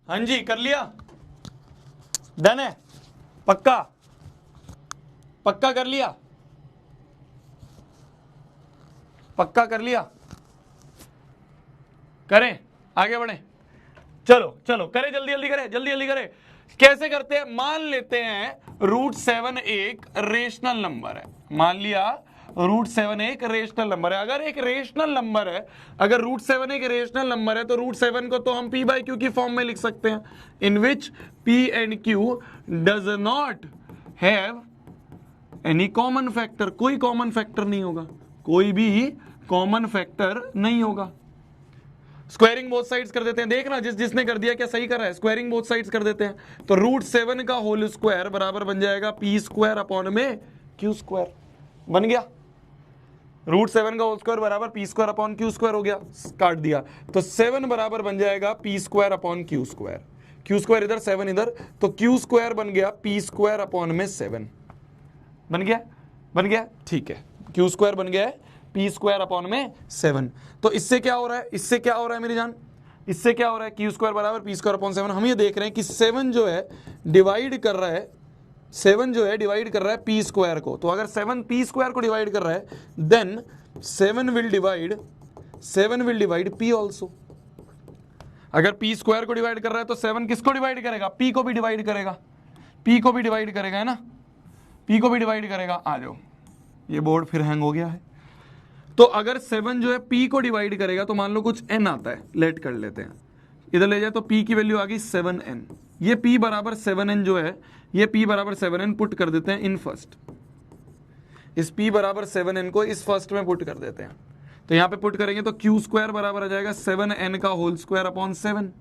हाँ जी, कर लिया? डन है? पक्का? पक्का कर लिया? पक्का कर लिया? करें, आगे बढ़े? चलो चलो करें, जल्दी जल्दी करें, जल्दी जल्दी करें। कैसे करते हैं? मान लेते हैं √7 एक रेशनल नंबर है। मान लिया √7 एक रेशनल नंबर है। अगर एक रेशनल नंबर है, अगर √7 एक रेशनल नंबर है, तो √7 को तो हम p/q की फॉर्म में लिख सकते हैं, इन विच p and q does not have any common factor. कोई कॉमन फैक्टर नहीं होगा, कोई भी कॉमन फैक्टर नहीं होगा। स्क्वायरिंग बोथ साइड्स कर देते हैं। देखना जिसने कर दिया क्या सही कर रहा है। स्क्वायरिंग बोथ साइड्स कर देते हैं, तो √7 का होल स्क्वायर बराबर बन जाएगा p² अपॉन में q²। बन गया? √7 का होल स्क्वायर बराबर p² अपॉन q² हो गया, काट दिया, तो 7 बराबर बन जाएगा p² अपॉन q²। q² इधर, 7 इधर, तो q² बन गया p² अपॉन में 7। बन गया? बन गया, ठीक है। q² बन गया है p² अपॉन में 7। तो इससे क्या हो रहा है? इससे क्या हो रहा है मेरी जान? इससे क्या हो रहा है? q² बराबर p² अपॉन 7। हम ये देख रहे हैं कि 7 जो है डिवाइड कर रहा है, 7 जो है डिवाइड कर रहा है पी स्क्वायर को, तो अगर 7 पी स्क्वायर को डिवाइड कर रहा है then 7 will divide p also. अगर पी स्क्वायर को डिवाइड कर रहा है तो 7 किसको डिवाइड करेगा, पी को भी डिवाइड करेगा, पी को भी डिवाइड करेगा, है ना, पी को भी डिवाइड करेगा। आ जाओ, ये बोर्ड फिर हैंग हो गया है। तो अगर 7 जो है पी को डिवाइड करेगा तो मान लो कुछ n आता है, लेट कर लेते हैं, इधर ले जाए तो p की वैल्यू आ गई 7n। ये p बराबर 7n जो है, ये p बराबर 7n पुट कर देते हैं इन फर्स्ट, इस p बराबर 7n को इस फर्स्ट में पुट कर देते हैं। तो यहां पे पुट करेंगे तो q स्क्वायर बराबर आ जाएगा 7n का होल स्क्वायर अपॉन 7।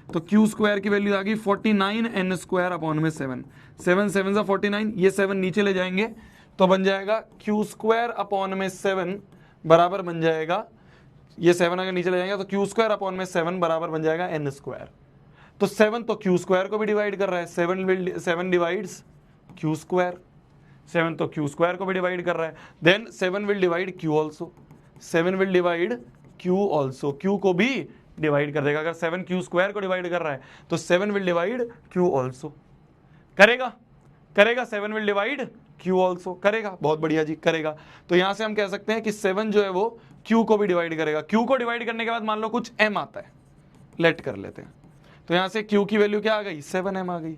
तो q स्क्वायर की वैल्यू आ गई 49n स्क्वायर अपॉन में 7, 7 7 49, ये 7 नीचे ले जाएंगे तो बन जाएगा q स्क्वायर अपॉन में 7 बराबर बन जाएगा, ये 7 अगर नीचे ले जाएंगे तो q स्क्वायर अपॉन में 7 बराबर बन जाएगा n स्क्वायर। तो 7 तो q स्क्वायर को भी डिवाइड कर रहा है, 7 डिवाइड्स q स्क्वायर, 7 तो q स्क्वायर को भी डिवाइड कर रहा है, then 7 will divide q also, 7 will divide q also, q को भी डिवाइड कर देगा। अगर 7 q स्क्वायर को डिवाइड कर रहा है तो 7 विल डिवाइड q ऑल्सो, करेगा 7 विल डिवाइड q ऑल्सो, करेगा, बहुत बढ़िया जी, करेगा। तो यहां से हम कह सकते हैं कि 7 जो है वो q को भी डिवाइड करेगा। q को डिवाइड करने के बाद मान लो कुछ m आता है, लेट कर लेते हैं, तो यहां से q की वैल्यू क्या आ गई, 7m आ गई।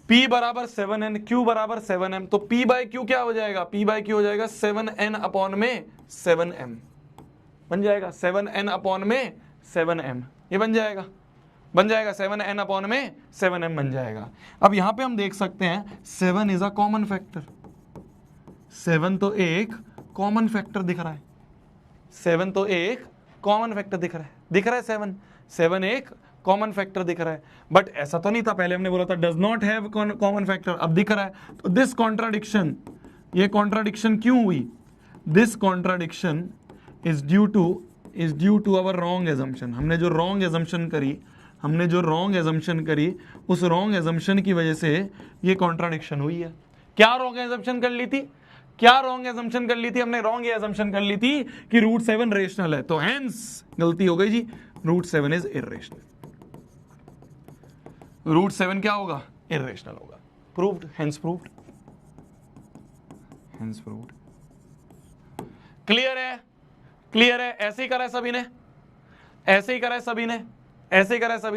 p बराबर 7n, q बराबर 7m, तो p बाय q क्या हो जाएगा, p बाय q हो जाएगा 7n अपॉन में 7m बन जाएगा, 7n अपॉन में 7m, ये बन जाएगा 7n अपॉन में 7m बन जाएगा। अब यहां पे हम देख सकते हैं 7 इज अ कॉमन फैक्टर, 7 तो एक कॉमन फैक्टर दिख रहा है, 7 तो एक कॉमन फैक्टर दिख रहा है 7 एक कॉमन फैक्टर दिख रहा है। बट ऐसा तो नहीं था, पहले हमने बोला था does not have common factor, अब दिख रहा है। तो दिस कॉन्ट्राडिक्शन, ये कॉन्ट्राडिक्शन क्यों हुई, this contradiction is due to our wrong assumption. हमने जो रॉन्ग एजम्पशन करी उस रॉन्ग एजम्पशन की वजह से ये कॉन्ट्राडिक्शन हुई है। क्या रॉन्ग एजम्पशन कर ली थी, हमने रॉन्ग एजम्पशन कर ली थी कि रूट 7 रेशनल है, तो हेंस गलती हो गई जी, रूट 7 इज इर्रेशनल, रूट 7 क्या होगा, इर्रेशनल होगा, प्रूव्ड, हेंस प्रूव्ड। क्लियर है, ऐसे ही करा है सभी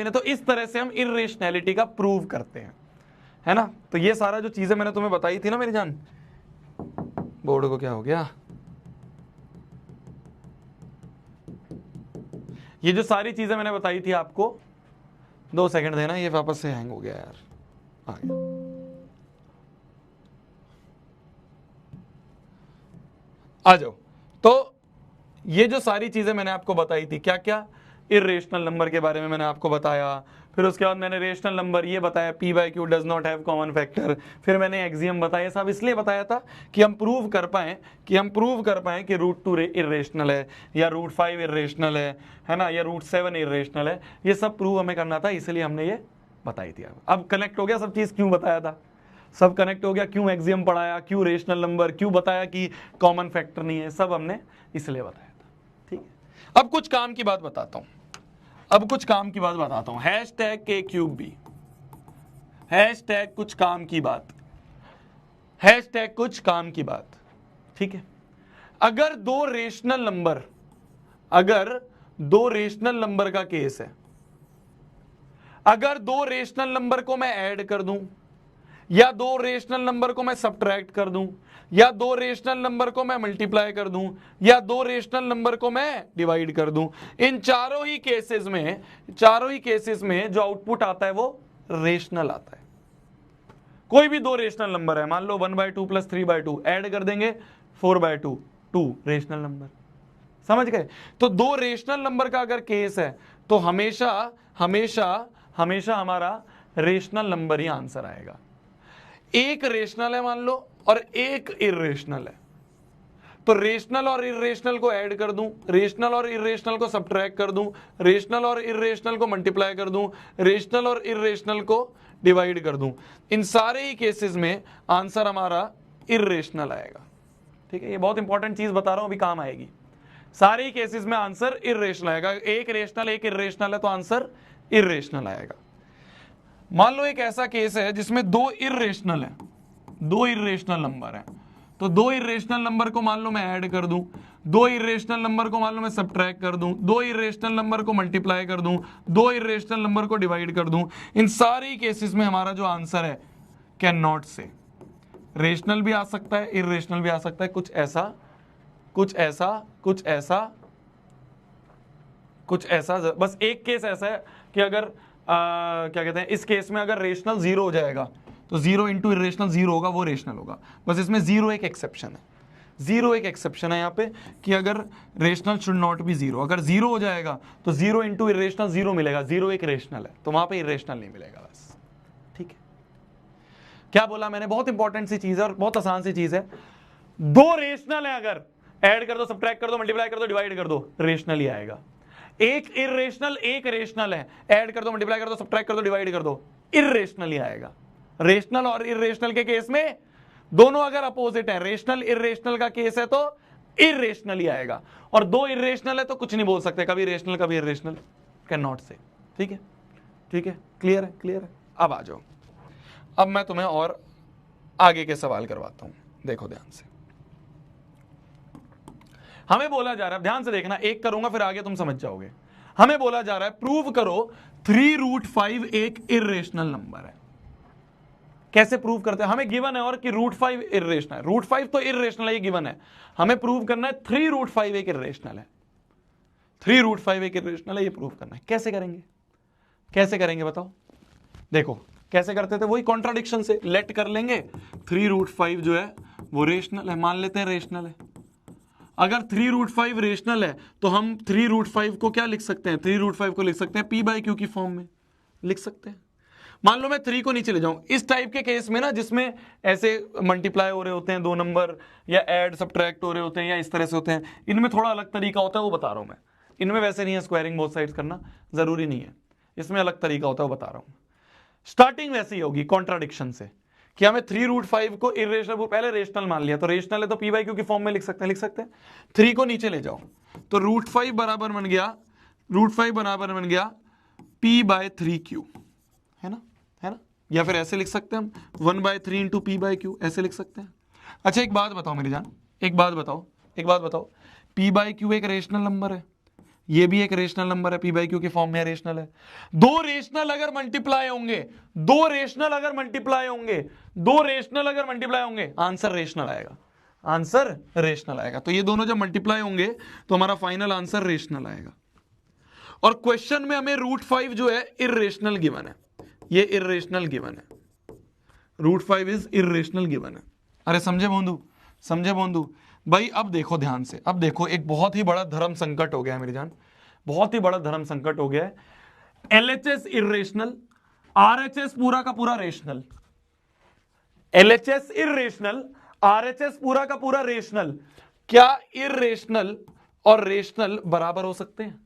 ने, तो इस तरह से हम इर्रेशनैलिटी का प्रूव करते हैं, है ना। तो ये सारा जो चीजें मैंने तुम्हें बताई थी ना मेरी जान, बोर्ड को क्या हो गया, ये जो सारी चीजें मैंने बताई थी आपको, 2 सेकंड देना, ये वापस से हैंग हो गया यार, आ गया। आ जाओ, तो ये जो सारी चीजें मैंने आपको बताई थी, क्या क्या, इर्रेशनल नंबर के बारे में मैंने आपको बताया, फिर उसके बाद मैंने रेशनल नंबर ये बताया p by q does not have common factor, फिर मैंने एक्सियम बताया, सब इसलिए बताया था कि हम प्रूव कर पाए कि रूट 2 इर्रेशनल है, या रूट 5 इर्रेशनल है ना, या रूट 7 इर्रेशनल है, ये सब प्रूव हमें करना था, इसलिए हमने ये बताई थी। अब कनेक्ट हो गया सब चीज, क्यों बताया था, सब कनेक्ट हो गया, क्यों एक्सियम पढ़ाया, क्यों रेशनल नंबर, क्यों बताया कि कॉमन फैक्टर नहीं है, सब हमने इसलिए बताया था। ठीक है, अब कुछ काम की बात बताता हूं, हैशटैग के क्यूब बी, हैशटैग कुछ काम की बात, ठीक है। अगर दो रेशनल नंबर का केस है, अगर 2 रेशनल नंबर को मैं ऐड कर दूं, या 2 रेशनल नंबर को मैं सब्ट्रैक्ट कर दूं, या 2 रेशनल नंबर को मैं मल्टीप्लाई कर दूं, या 2 रेशनल नंबर को मैं डिवाइड कर दूं, इन चारों ही केसेस में जो आउटपुट आता है वो रेशनल आता है। कोई भी 2 रेशनल नंबर है, मान लो 1/2 प्लस 3/2, ऐड कर देंगे 4/2, 2 रेशनल नंबर, समझ गए। तो 2 रेशनल नंबर का अगर केस है तो हमेशा हमारा रेशनल नंबर ही आंसर आएगा। एक रेशनल है मान लो और एक इर्रेशनल है, तो रेशनल और इर्रेशनल को ऐड कर दूं, रेशनल और इर्रेशनल को सब्ट्रैक्ट कर दूं, रेशनल और इर्रेशनल को मल्टीप्लाई कर दूं, रेशनल और इर्रेशनल को डिवाइड कर दूं, इन सारे ही केसेस में आंसर हमारा इर्रेशनल आएगा। ठीक है, ये बहुत इंपॉर्टेंट चीज बता रहा हूं, अभी काम आएगी। सारे ही केसेस में आंसर इर्रेशनल आएगा, एक रेशनल एक इर्रेशनल है तो आंसर इर्रेशनल आएगा। मान लो एक ऐसा केस है जिसमें दो इर्रेशनल है, दो इर्रेशनल नंबर है, तो दो इर्रेशनल नंबर को मान लो मैं ऐड कर दूं, दो इर्रेशनल नंबर को मान लो मैं सब्ट्रैक्ट कर दूं, दो इर्रेशनल नंबर को मल्टीप्लाई कर दूं, दो इर्रेशनल नंबर को डिवाइड कर दूं, इन सारी केसेस में हमारा जो आंसर है कैन नॉट से, रेशनल भी आ सकता है, इर्रेशनल भी आ सकता है, कुछ ऐसा कुछ ऐसा कुछ ऐसा कुछ ऐसा। बस एक केस ऐसा है कि अगर क्या कहते हैं, इस केस में अगर रेशनल जीरो हो जाएगा तो जीरो इंटू इरेशनल जीरो होगा, वो रेशनल होगा। बस इसमें जीरो एक एक्सेप्शन है, जीरो एक एक्सेप्शन है यहाँ पे कि अगर rational should not be zero, अगर जीरो हो जाएगा तो जीरो इंटू इरेशनल जीरो मिलेगा, जीरो एक रेशनल है तो वहां पे इरेशनल नहीं मिलेगा। बस ठीक है, क्या बोला मैंने, बहुत इंपॉर्टेंट सी चीज है और बहुत आसान सी चीज है। दो रेशनल है, अगर ऐड कर दो, सब्ट्रैक्ट कर दो, मल्टीप्लाई कर दो, डिवाइड कर दो, रेशनल ही आएगा। एक इर्रेशनल एक रेशनल है, ऐड कर दो, मल्टीप्लाई कर दो, सब्ट्रैक्ट कर दो, डिवाइड कर दो, इर्रेशनल ही आएगा। रेशनल और इर्रेशनल के केस में दोनों अगर अपोजिट है, रेशनल इर्रेशनल का केस है तो इर्रेशनल ही आएगा, और दो इर्रेशनल है तो कुछ नहीं बोल सकते, कभी रेशनल कभी इर्रेशनल, कैन नॉट से। ठीक है, ठीक है, क्लियर है, क्लियर है। अब आ जाओ, अब मैं तुम्हें और आगे के सवाल करवाता हूं, देखो ध्यान से। हमें बोला जा रहा है, ध्यान से देखना, एक करूंगा फिर आगे तुम समझ जाओगे। हमें बोला जा रहा है प्रूव करो 3√5 एक इर्रेशनल नंबर है। कैसे प्रूव करते हैं, हमें गिवन है और कि √5 इर्रेशनल है, √5 तो इर्रेशनल है, ये गिवन है। हमें प्रूव करना है 3√5 एक इर्रेशनल है, 3√5 एक इर्रेशनल है, ये प्रूव करना है। कैसे करेंगे, कैसे करेंगे बताओ। देखो कैसे करते थे, वही कॉन्ट्राडिक्शन से लेट कर लेंगे। 3√5 जो है वो रेशनल है, मान लेते हैं रेशनल है। अगर 3√5 रेशनल है तो हम 3√5 को क्या लिख सकते हैं, 3√5 को लिख सकते हैं p/q की फॉर्म में लिख सकते हैं। मान लो मैं 3 को नीचे ले जाऊं, इस टाइप के केस में ना, जिसमें ऐसे मल्टीप्लाई हो रहे होते हैं दो नंबर, या ऐड सब्ट्रैक्ट हो रहे होते हैं, या इस तरह से होते हैं, इनमें थोड़ा अलग तरीका होता है, वो बता रहा हूं मैं। इनमें वैसे नहीं है, स्क्वायरिंग बोथ साइड्स करना जरूरी नहीं है, इसमें अलग तरीका होता है, वो बता रहा हूं। स्टार्टिंग वैसी होगी कॉन्ट्राडिक्शन से कि हमें 3√5 को इर्रेशनल, पहले रेशनल मान लिया, तो रेशनल है तो p/q की फॉर्म में लिख सकते हैं, लिख सकते हैं। 3 को नीचे ले जाओ तो √5 बराबर बन गया, √5 बराबर बन गया p/3q, है ना, है ना। या फिर ऐसे लिख सकते हैं हम 1/3 इंटू p/q, ऐसे लिख सकते हैं। अच्छा एक बात बताओ मेरी जान, एक बात बताओ, एक बात बताओ, p/q एक रेशनल नंबर है, ये भी एक रेशनल नंबर है, p/q की फॉर्म में रेशनल है। दो रेशनल अगर मल्टीप्लाई होंगे, दो रेशनल अगर मल्टीप्लाई होंगे, दो रेशनल अगर मल्टीप्लाई होंगे, आंसर रेशनल आएगा, आंसर रेशनल आएगा। तो ये दोनों जब मल्टीप्लाई होंगे तो हमारा फाइनल आंसर रेशनल आएगा। और क्वेश्चन में हमें √5 जो है इर्रेशनल गिवन है, ये इर्रेशनल गिवन है, √5 इज इर्रेशनल गिवन है। अरे समझे बंधु, समझे बंधु भाई। अब देखो ध्यान से, अब देखो एक बहुत ही बड़ा धर्म संकट हो गया है मेरी जान, बहुत ही बड़ा धर्म संकट हो गया है। LHS इर्रेशनल, RHS पूरा का पूरा रेशनल, LHS इर्रेशनल, RHS पूरा का पूरा रेशनल। क्या इर्रेशनल और रेशनल बराबर हो सकते हैं?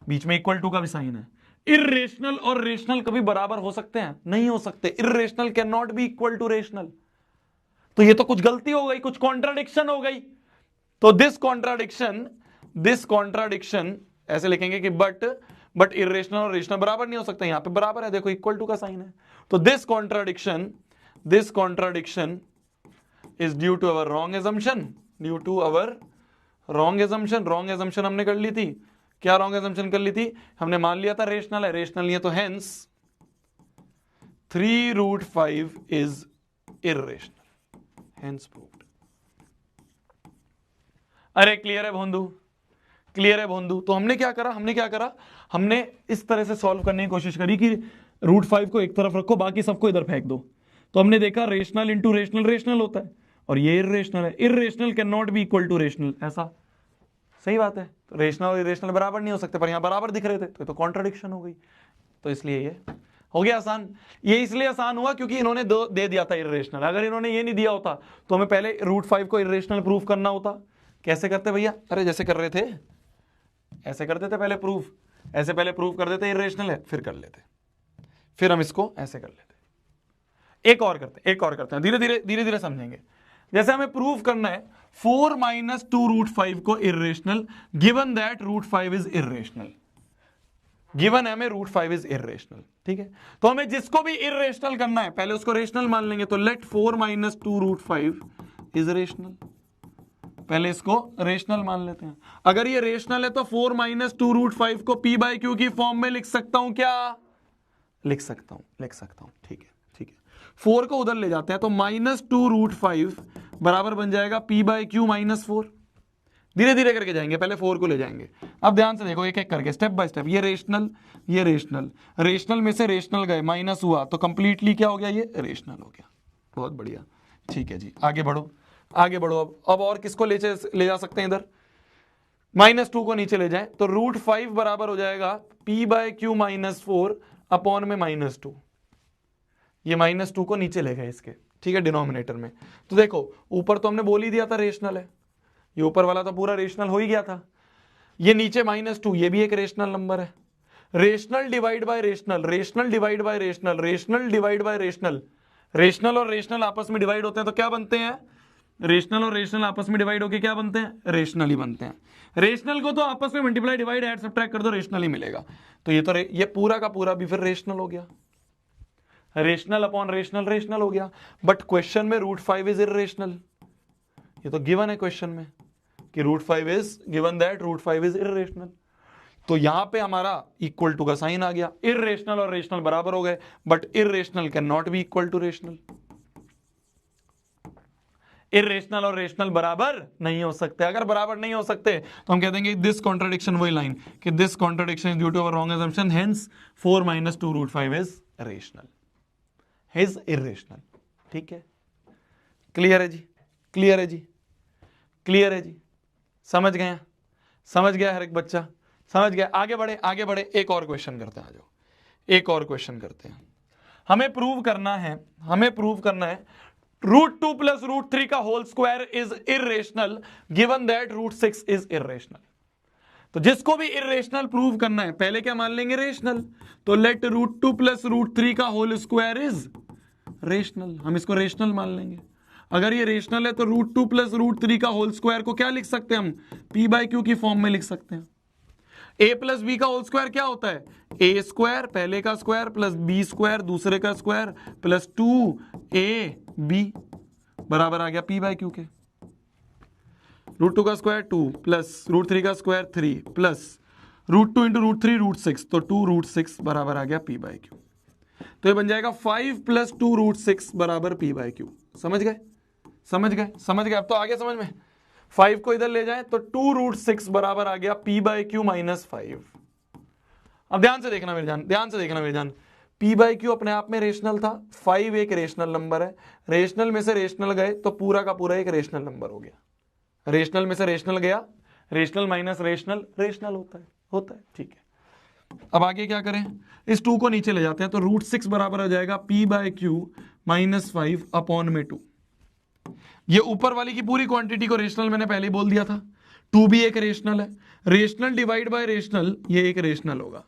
बीच में इक्वल टू का भी साइन है। इर्रेशनल और रेशनल कभी बराबर हो सकते हैं? नहीं हो सकते। Irrational can not be equal to rational. तो ये तो कुछ गलती हो गई, कुछ कॉन्ट्राडिक्शन हो गई। तो दिस कॉन्ट्राडिक्शन ऐसे लिखेंगे कि बट इर्रेशनल और रेशनल बराबर नहीं हो सकते। यहां पे बराबर है, देखो इक्वल टू का साइन है। तो this contradiction is due to our wrong assumption, due to our wrong assumption. Wrong assumption हमने कर ली थी। क्या रॉन्ग एजम्पशन कर ली थी? हमने मान लिया था रेशनल है, रेशनल नहीं है, तो hence 3√5 is irrational, hence proved. अरे क्लियर है बंधु, क्लियर है बंधु। तो हमने क्या करा, हमने इस तरह से सॉल्व करने की कोशिश करी कि √5 को एक तरफ रखो, बाकी सबको इधर फेंक दो। तो हमने देखा रेशनल इंटू रेशनल रेशनल होता है, और ये इर्रेशनल है। Irrational can not be equal to rational, ऐसा सही बात है। तो रेशनल और इरेशनल बराबर नहीं हो सकते, पर यहां बराबर दिख रहे थे, तो कॉन्ट्राडिक्शन हो गई। तो इसलिए ये हो गया आसान। ये इसलिए आसान हुआ क्योंकि इन्होंने दे दिया था इर्रेशनल। अगर इन्होंने ये नहीं दिया होता तो हमें पहले √5 को इर्रेशनल प्रूफ करना होता। कैसे करते भैया? अरे जैसे कर रहे थे ऐसे करते थे पहले प्रूफ, ऐसे पहले प्रूफ कर देते इर्रेशनल है, फिर कर लेते, फिर हम इसको ऐसे कर लेते। एक और करते हैं, धीरे धीरे समझेंगे। जैसे हमें प्रूफ करना है 4 - 2 √5 को irrational, given that √5 is irrational. Given है हमें √5 इज इर्रेशनल, ठीक है। तो हमें जिसको भी इर्रेशनल करना है पहले उसको रेशनल मान लेंगे, तो लेट 4 - 2√5 इज रेशनल, पहले इसको रेशनल मान लेते हैं। अगर ये रेशनल है तो 4 - 2√5 को p/q की फॉर्म में लिख सकता हूं क्या? लिख सकता हूं, ठीक है। 4 को उधर ले जाते हैं तो -2√5 बराबर बन जाएगा p/q -4। धीरे धीरे करके जाएंगे, पहले 4 को ले जाएंगे। अब ध्यान से देखो एक एक करके, स्टेप बाय स्टेप। ये रेशनल में से रेशनल गए, माइनस हुआ तो कंप्लीटली क्या हो गया? ये रेशनल हो गया। बहुत बढ़िया, ठीक है जी, आगे बढ़ो। अब और किसको ले जा सकते हैं इधर? -2 को नीचे ले जाए तो √5 बराबर हो जाएगा p/q -4 अपॉन में -2। ये -2 को नीचे ले गए इसके, ठीक है, डिनोमिनेटर में। तो देखो ऊपर तो हमने बोल ही दिया था रेशनल है, ये ऊपर वाला तो पूरा रेशनल हो ही गया था। ये नीचे -2, ये भी एक रेशनल नंबर है। Rational divide by rational, rational divide by rational, rational divide by rational. Rational और रेशनल आपस में डिवाइड होते हैं तो क्या बनते हैं? रेशनल और रेशनल आपस में डिवाइड होके क्या बनते हैं? रेशनल ही बनते हैं। रेशनल को तो आपस में मल्टीप्लाई, डिवाइड, ऐड, सब्ट्रैक्ट कर दो, रेशनल ही मिलेगा। तो ये तो ये पूरा का पूरा भी फिर रेशनल हो गया। रेशनल अपॉन रेशनल रेशनल हो गया। बट क्वेश्चन में √5 इज इर्रेशनल, ये तो गिवन है क्वेश्चन में कि √5 is given that √5 is irrational. तो यहां पे हमारा इक्वल टू का साइन आ गया। इर्रेशनल और रेशनल बराबर हो गए, but irrational can not be equal to rational. Irrational और रेशनल बराबर नहीं हो सकते। अगर बराबर नहीं हो सकते तो हम कह देंगे दिस कॉन्ट्रडिक्शन, वही लाइन कि this contradiction is due to our wrong assumption, hence 4 - 2√5 is rational, is irrational. ठीक है, क्लियर है जी, क्लियर है जी, क्लियर है जी, समझ गए? समझ गया हर एक बच्चा? समझ गया? आगे बढ़े, आगे बढ़े, एक और क्वेश्चन करते हैं। आ जाओ, एक और क्वेश्चन करते हैं। हमें प्रूव करना है √2 + √3 का whole square is irrational given that √6 is irrational. तो जिसको भी इर्रेशनल प्रूव करना है पहले क्या मान लेंगे? रेशनल। तो लेट √2 + √3 का होल स्क्वायर इज रेशनल, हम इसको रेशनल मान लेंगे। अगर ये रेशनल है तो √2 + √3 का होल स्क्वायर को क्या लिख सकते हैं हम? p/q की फॉर्म में लिख सकते हैं। a + b का होल स्क्वायर क्या होता है? a स्क्वायर पहले का स्क्वायर प्लस b स्क्वायर दूसरे का स्क्वायर प्लस 2ab बराबर आ गया p/q के। √2 का स्क्वायर 2 प्लस √3 का स्क्वायर 3 प्लस √2 × √3 √6, तो 2√6 बराबर आ गया p/q। तो ये बन जाएगा 5 + 2√6 बराबर p/q। समझ गए? समझ गए? समझ गए? अब तो आगे समझ में। 5 को इधर ले जाए तो 2√6 बराबर आ गया p/q -5। अब ध्यान से देखना मेरे जान, ध्यान से देखना मेरे जान। p/q अपने आप में रेशनल था, 5 एक रेशनल नंबर है। रेशनल में से रेशनल गए तो पूरा का पूरा एक रेशनल नंबर हो गया। रेशनल में से रेशनल गया, रेशनल माइनस रेशनल रेशनल होता है, ठीक है। अब आगे क्या करें? इस 2 को नीचे ले जाते हैं तो √6 बराबर हो जाएगा p/q -5 अपॉन में 2। ये ऊपर वाली की पूरी क्वांटिटी को रेशनल मैंने पहले ही बोल दिया था। 2 भी एक रेशनल है। रेशनल डिवाइड बाय रेशनल, ये एक रेशनल होगा।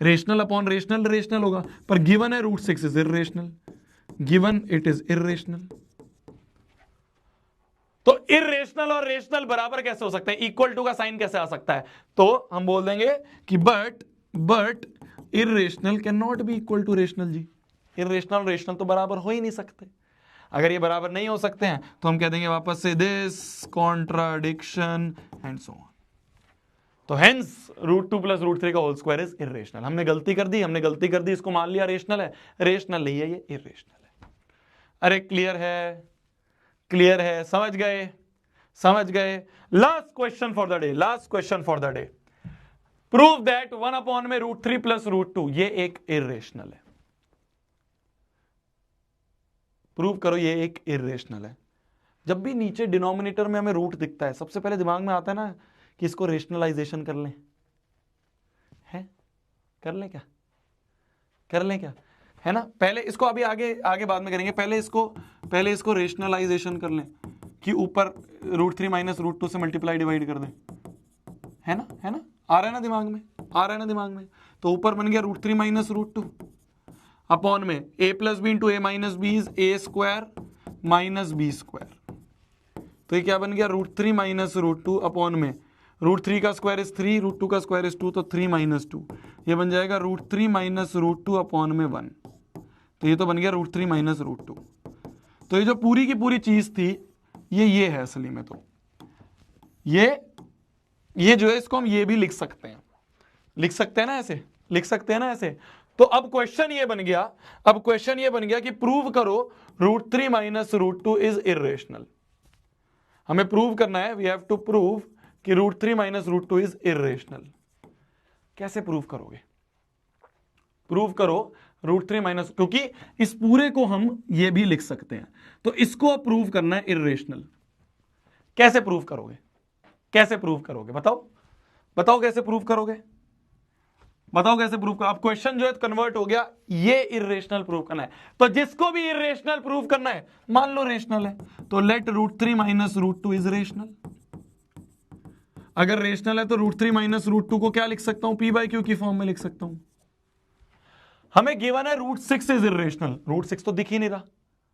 रेशनल अपॉन रेशनल रेशनल होगा, पर गिवन है √6 is irrational, given it is irrational. तो इर्रेशनल और रेशनल बराबर कैसे हो सकते हैं? इक्वल टू का साइन कैसे आ सकता है? तो हम बोल देंगे कि but irrational can not be equal to rational जी। इर्रेशनल रेशनल तो बराबर हो ही नहीं सकते। अगर ये बराबर नहीं हो सकते हैं तो हम कह देंगे वापस से this contradiction and so on. तो हेंस √2 + √3 का होल स्क्वायर इज इर्रेशनल। हमने गलती कर दी, इसको मान लिया रेशनल है, रेशनल नहीं है, ये इर्रेशनल है। अरे क्लियर है? क्लियर है? समझ गए? समझ गए? Last question for the day, prove that 1 upon में √3 + √2 ये एक इर्रेशनल है। प्रूव करो ये एक इर्रेशनल है। जब भी नीचे डिनोमिनेटर में हमें रूट दिखता है सबसे पहले दिमाग में आता है ना कि इसको रेशनलाइजेशन कर लें, है? कर लें क्या? है ना? पहले इसको अभी आगे बाद में करेंगे। पहले इसको रेशनलाइजेशन कर लें कि ऊपर √3 - √2 से मल्टीप्लाई डिवाइड कर दें, है ना? आ रहा है ना दिमाग में? तो ऊपर बन गया √3 - √2 अपॉन में a + b × a - b is a² - b²। तो ये क्या बन गया? √3 - √2 अपॉन में √3 का स्क्वायर इज 3, √2 का स्क्वायर इज 2, तो 3 - 2 ये बन जाएगा √3 - √2 अपॉन में 1। तो ये तो बन गया √3 - √2। तो ये जो पूरी की पूरी चीज थी ये है असली में। तो ये जो है इसको हम ये भी लिख सकते हैं, ना ऐसे, लिख सकते हैं ना ऐसे। तो अब क्वेश्चन ये बन गया, कि प्रूव करो √3 - √2 इज इर्रेशनल। हमें प्रूव करना है, वी हैव टू प्रूव कि √3 - √2 इज इर्रेशनल। कैसे प्रूव करोगे? प्रूव करो √3 - क्योंकि इस पूरे को हम ये भी लिख सकते हैं, तो इसको अब प्रूव करना है इर्रेशनल। कैसे प्रूव करोगे? बताओ कैसे प्रूव करोगे? अब क्वेश्चन जो है कन्वर्ट हो गया, ये इर्रेशनल प्रूव करना है। तो जिसको भी इर्रेशनल प्रूव करना है, मान लो रेशनल है, तो लेट √3 - √2 इज रेशनल। अगर रेशनल है तो √3 - √2 को क्या लिख सकता हूं? P/Q की फॉर्म में लिख सकता हूं। हमें गिवन है √6 इज इर्रेशनल। √6 तो दिख ही नहीं रहा,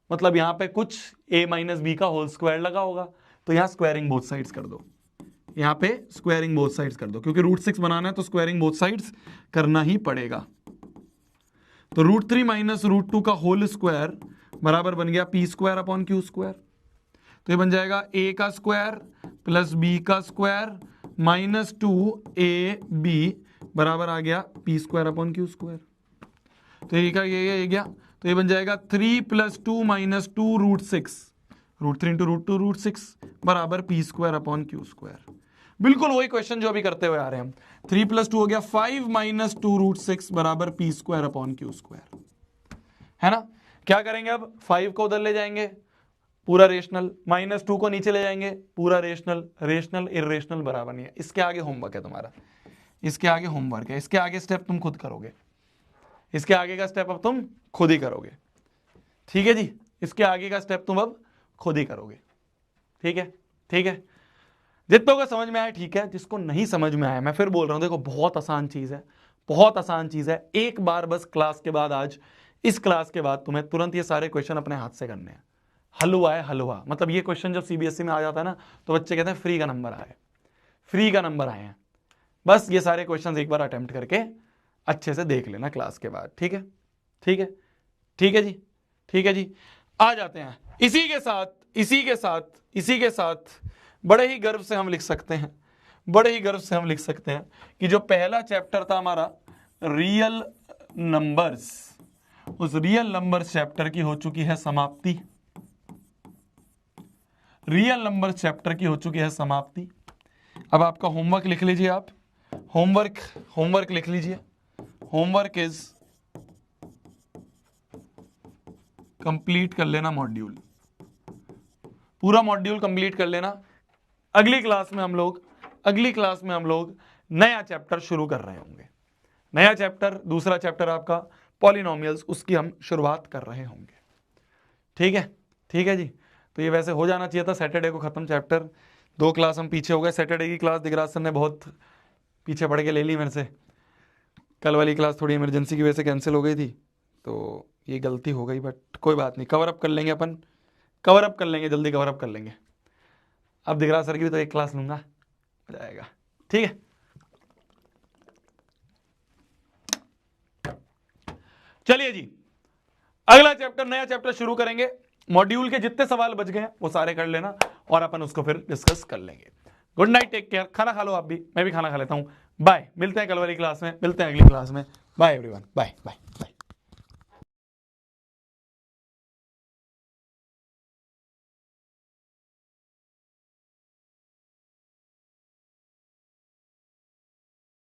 मतलब यहां पे कुछ a - b का होल स्क्वायर लगा होगा, तो यहां स्क्वायरिंग बोथ साइड्स कर दो। यहां पे स्क्वायरिंग बोथ साइड्स कर दो, क्योंकि √6 बनाना है तो स्क्वायरिंग बोथ साइड्स करना ही पड़ेगा। तो √3 - √2 का होल स्क्वायर बराबर बन गया p² अपॉन q²। तो ये बन जाएगा a का स्क्वायर प्लस b का स्क्वायर -2ab बराबर आ गया p² अपॉन q²। तो ये गया, तो ये बन जाएगा 3 + 2 - 2 √6, √3 × √2 √6 बराबर p² अपॉन q²। बिल्कुल वही क्वेश्चन जो अभी करते हुए आ रहे हैं हम। 3 + 2 हो गया 5 - 2 √6 बराबर p² अपॉन q², है ना। क्या करेंगे अब? 5 को उधर ले जाएंगे, पूरा रेशनल, -2 को नीचे ले जाएंगे, पूरा रेशनल इर्रेशनल बराबर नहीं है। इसके आगे होमवर्क है तुम्हारा, इसके आगे स्टेप तुम खुद करोगे, इसके आगे का स्टेप अब तुम खुद ही करोगे, ठीक है जी। इसके आगे का स्टेप तुम अब खुद ही करोगे, ठीक है। जितनों को समझ में आया ठीक है, जिसको नहीं समझ में आया, मैं फिर बोल रहा हूं, देखो बहुत आसान चीज है। एक बार बस क्लास के बाद, आज इस क्लास के बाद तुम्हें तुरंत ये सारे क्वेश्चन अपने हाथ से करने हैं। हलवा मतलब ये क्वेश्चन जब सीबीएसई में आ जाता है ना, तो बच्चे कहते हैं फ्री का नंबर आए हैं। बस ये सारे क्वेश्चन एक बार अटेम्प्ट करके अच्छे से देख लेना क्लास के बाद, ठीक है जी। आ जाते हैं इसी के साथ बड़े ही गर्व से हम लिख सकते हैं कि जो पहला चैप्टर था हमारा रियल नंबर्स, उस रियल नंबर्स चैप्टर की हो चुकी है समाप्ति। अब आपका होमवर्क लिख लीजिए, आप होमवर्क लिख लीजिए। होमवर्क इज कंप्लीट कर लेना मॉड्यूल, पूरा मॉड्यूल कंप्लीट कर लेना। अगली क्लास में हम लोग नया चैप्टर शुरू कर रहे होंगे। नया चैप्टर, दूसरा चैप्टर आपका पॉलिनोमियल्स, उसकी हम शुरुआत कर रहे होंगे, ठीक है जी। तो ये वैसे हो जाना चाहिए था सैटरडे को खत्म चैप्टर। 2 क्लास हम पीछे हो गए। सैटरडे की क्लास दिगराज सर ने बहुत पीछे पड़ के ले ली मेरे से। कल वाली क्लास थोड़ी इमरजेंसी की वजह से कैंसिल हो गई थी, तो ये गलती हो गई, बट कोई बात नहीं, कवर अप कर लेंगे, जल्दी कवर अप कर लेंगे। अब दिगराज सर की भी तो एक क्लास लूंगा, हो जाएगा, ठीक है। चलिए जी, अगला चैप्टर, नया चैप्टर शुरू करेंगे। मॉड्यूल के जितने सवाल बच गए हैं वो सारे कर लेना, और अपन उसको फिर डिस्कस कर लेंगे। Good night, take care. खाना खा लो आप भी, मैं भी खाना खा लेता हूं। बाय, मिलते हैं कल वाली क्लास में, मिलते हैं अगली क्लास में। Bye everyone, bye.